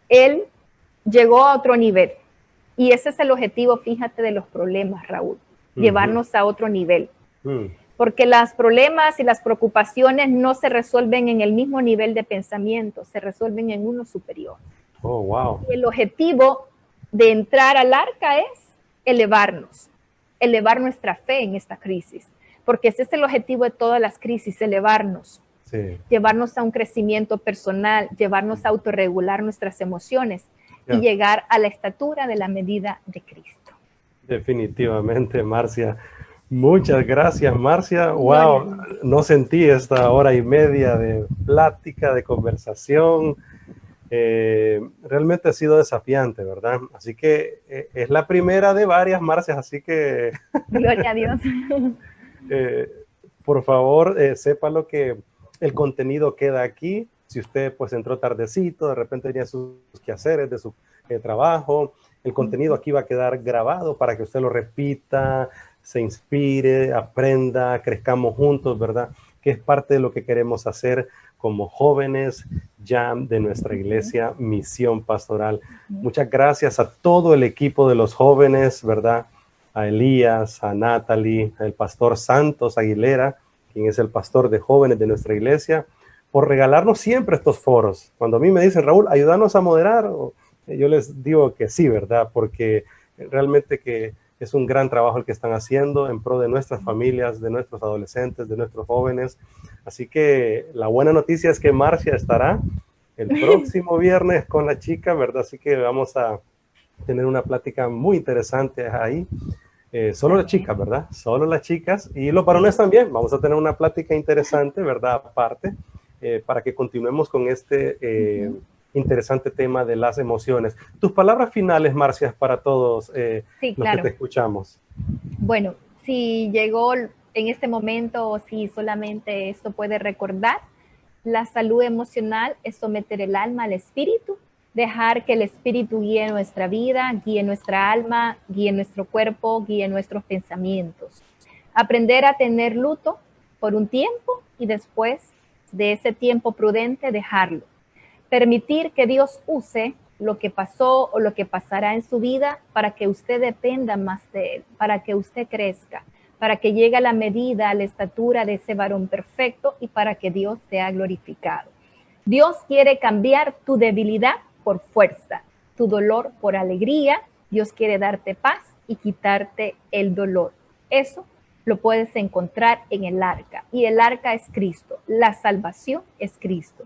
él llegó a otro nivel. Y ese es el objetivo, fíjate, de los problemas, Raúl. Llevarnos a otro nivel. Porque los problemas y las preocupaciones no se resuelven en el mismo nivel de pensamiento, se resuelven en uno superior. Oh, wow. Y el objetivo de entrar al arca es elevar nuestra fe en esta crisis. Porque ese es el objetivo de todas las crisis, elevarnos. Sí. Llevarnos a un crecimiento personal, llevarnos a autorregular nuestras emociones y llegar a la estatura de la medida de Cristo. Definitivamente, Marcia. Muchas gracias, Marcia. Wow, no sentí esta hora y media de plática, de conversación. Realmente ha sido desafiante, ¿verdad? Así que es la primera de varias, Marcias, así que... Gloria a Dios. Por favor, sépalo que el contenido queda aquí. Si usted pues entró tardecito, de repente tenía sus quehaceres de su trabajo, el contenido aquí va a quedar grabado para que usted lo repita, se inspire, aprenda, crezcamos juntos, ¿verdad? Que es parte de lo que queremos hacer como jóvenes Jam de nuestra iglesia Misión Pastoral. Muchas gracias a todo el equipo de los jóvenes, ¿verdad? A Elías, a Natalie, al pastor Santos Aguilera, quien es el pastor de jóvenes de nuestra iglesia, por regalarnos siempre estos foros. Cuando a mí me dicen, Raúl, ayúdanos a moderar, yo les digo que sí, ¿verdad? Porque realmente que es un gran trabajo el que están haciendo en pro de nuestras familias, de nuestros adolescentes, de nuestros jóvenes. Así que la buena noticia es que Marcia estará el próximo viernes con la chica, ¿verdad? Así que vamos a tener una plática muy interesante ahí. Solo las chicas, ¿verdad? Solo las chicas y los varones también. Vamos a tener una plática interesante, ¿verdad? Aparte, para que continuemos con este interesante tema de las emociones. Tus palabras finales, Marcia, para todos Sí, los claro. que te escuchamos. Bueno, si llegó en este momento o si solamente esto puede recordar, la salud emocional es someter el alma al espíritu, dejar que el espíritu guíe nuestra vida, guíe nuestra alma, guíe nuestro cuerpo, guíe nuestros pensamientos. Aprender a tener luto por un tiempo y después de ese tiempo prudente dejarlo. Permitir que Dios use lo que pasó o lo que pasará en su vida para que usted dependa más de Él, para que usted crezca, para que llegue a la medida, a la estatura de ese varón perfecto y para que Dios sea glorificado. Dios quiere cambiar tu debilidad por fuerza, tu dolor por alegría. Dios quiere darte paz y quitarte el dolor. Eso lo puedes encontrar en el arca y el arca es Cristo, la salvación es Cristo.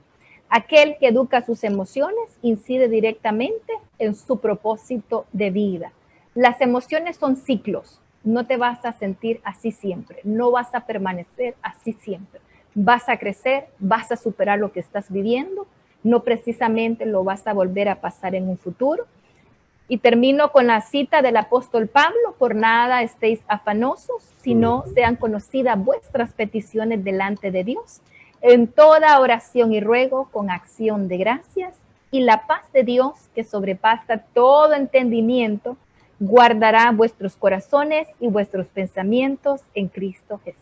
Aquel que educa sus emociones incide directamente en su propósito de vida. Las emociones son ciclos. No te vas a sentir así siempre. No vas a permanecer así siempre. Vas a crecer, vas a superar lo que estás viviendo. No precisamente lo vas a volver a pasar en un futuro. Y termino con la cita del apóstol Pablo: por nada estéis afanosos, sino sean conocidas vuestras peticiones delante de Dios, en toda oración y ruego con acción de gracias, y la paz de Dios, que sobrepasa todo entendimiento, guardará vuestros corazones y vuestros pensamientos en Cristo Jesús.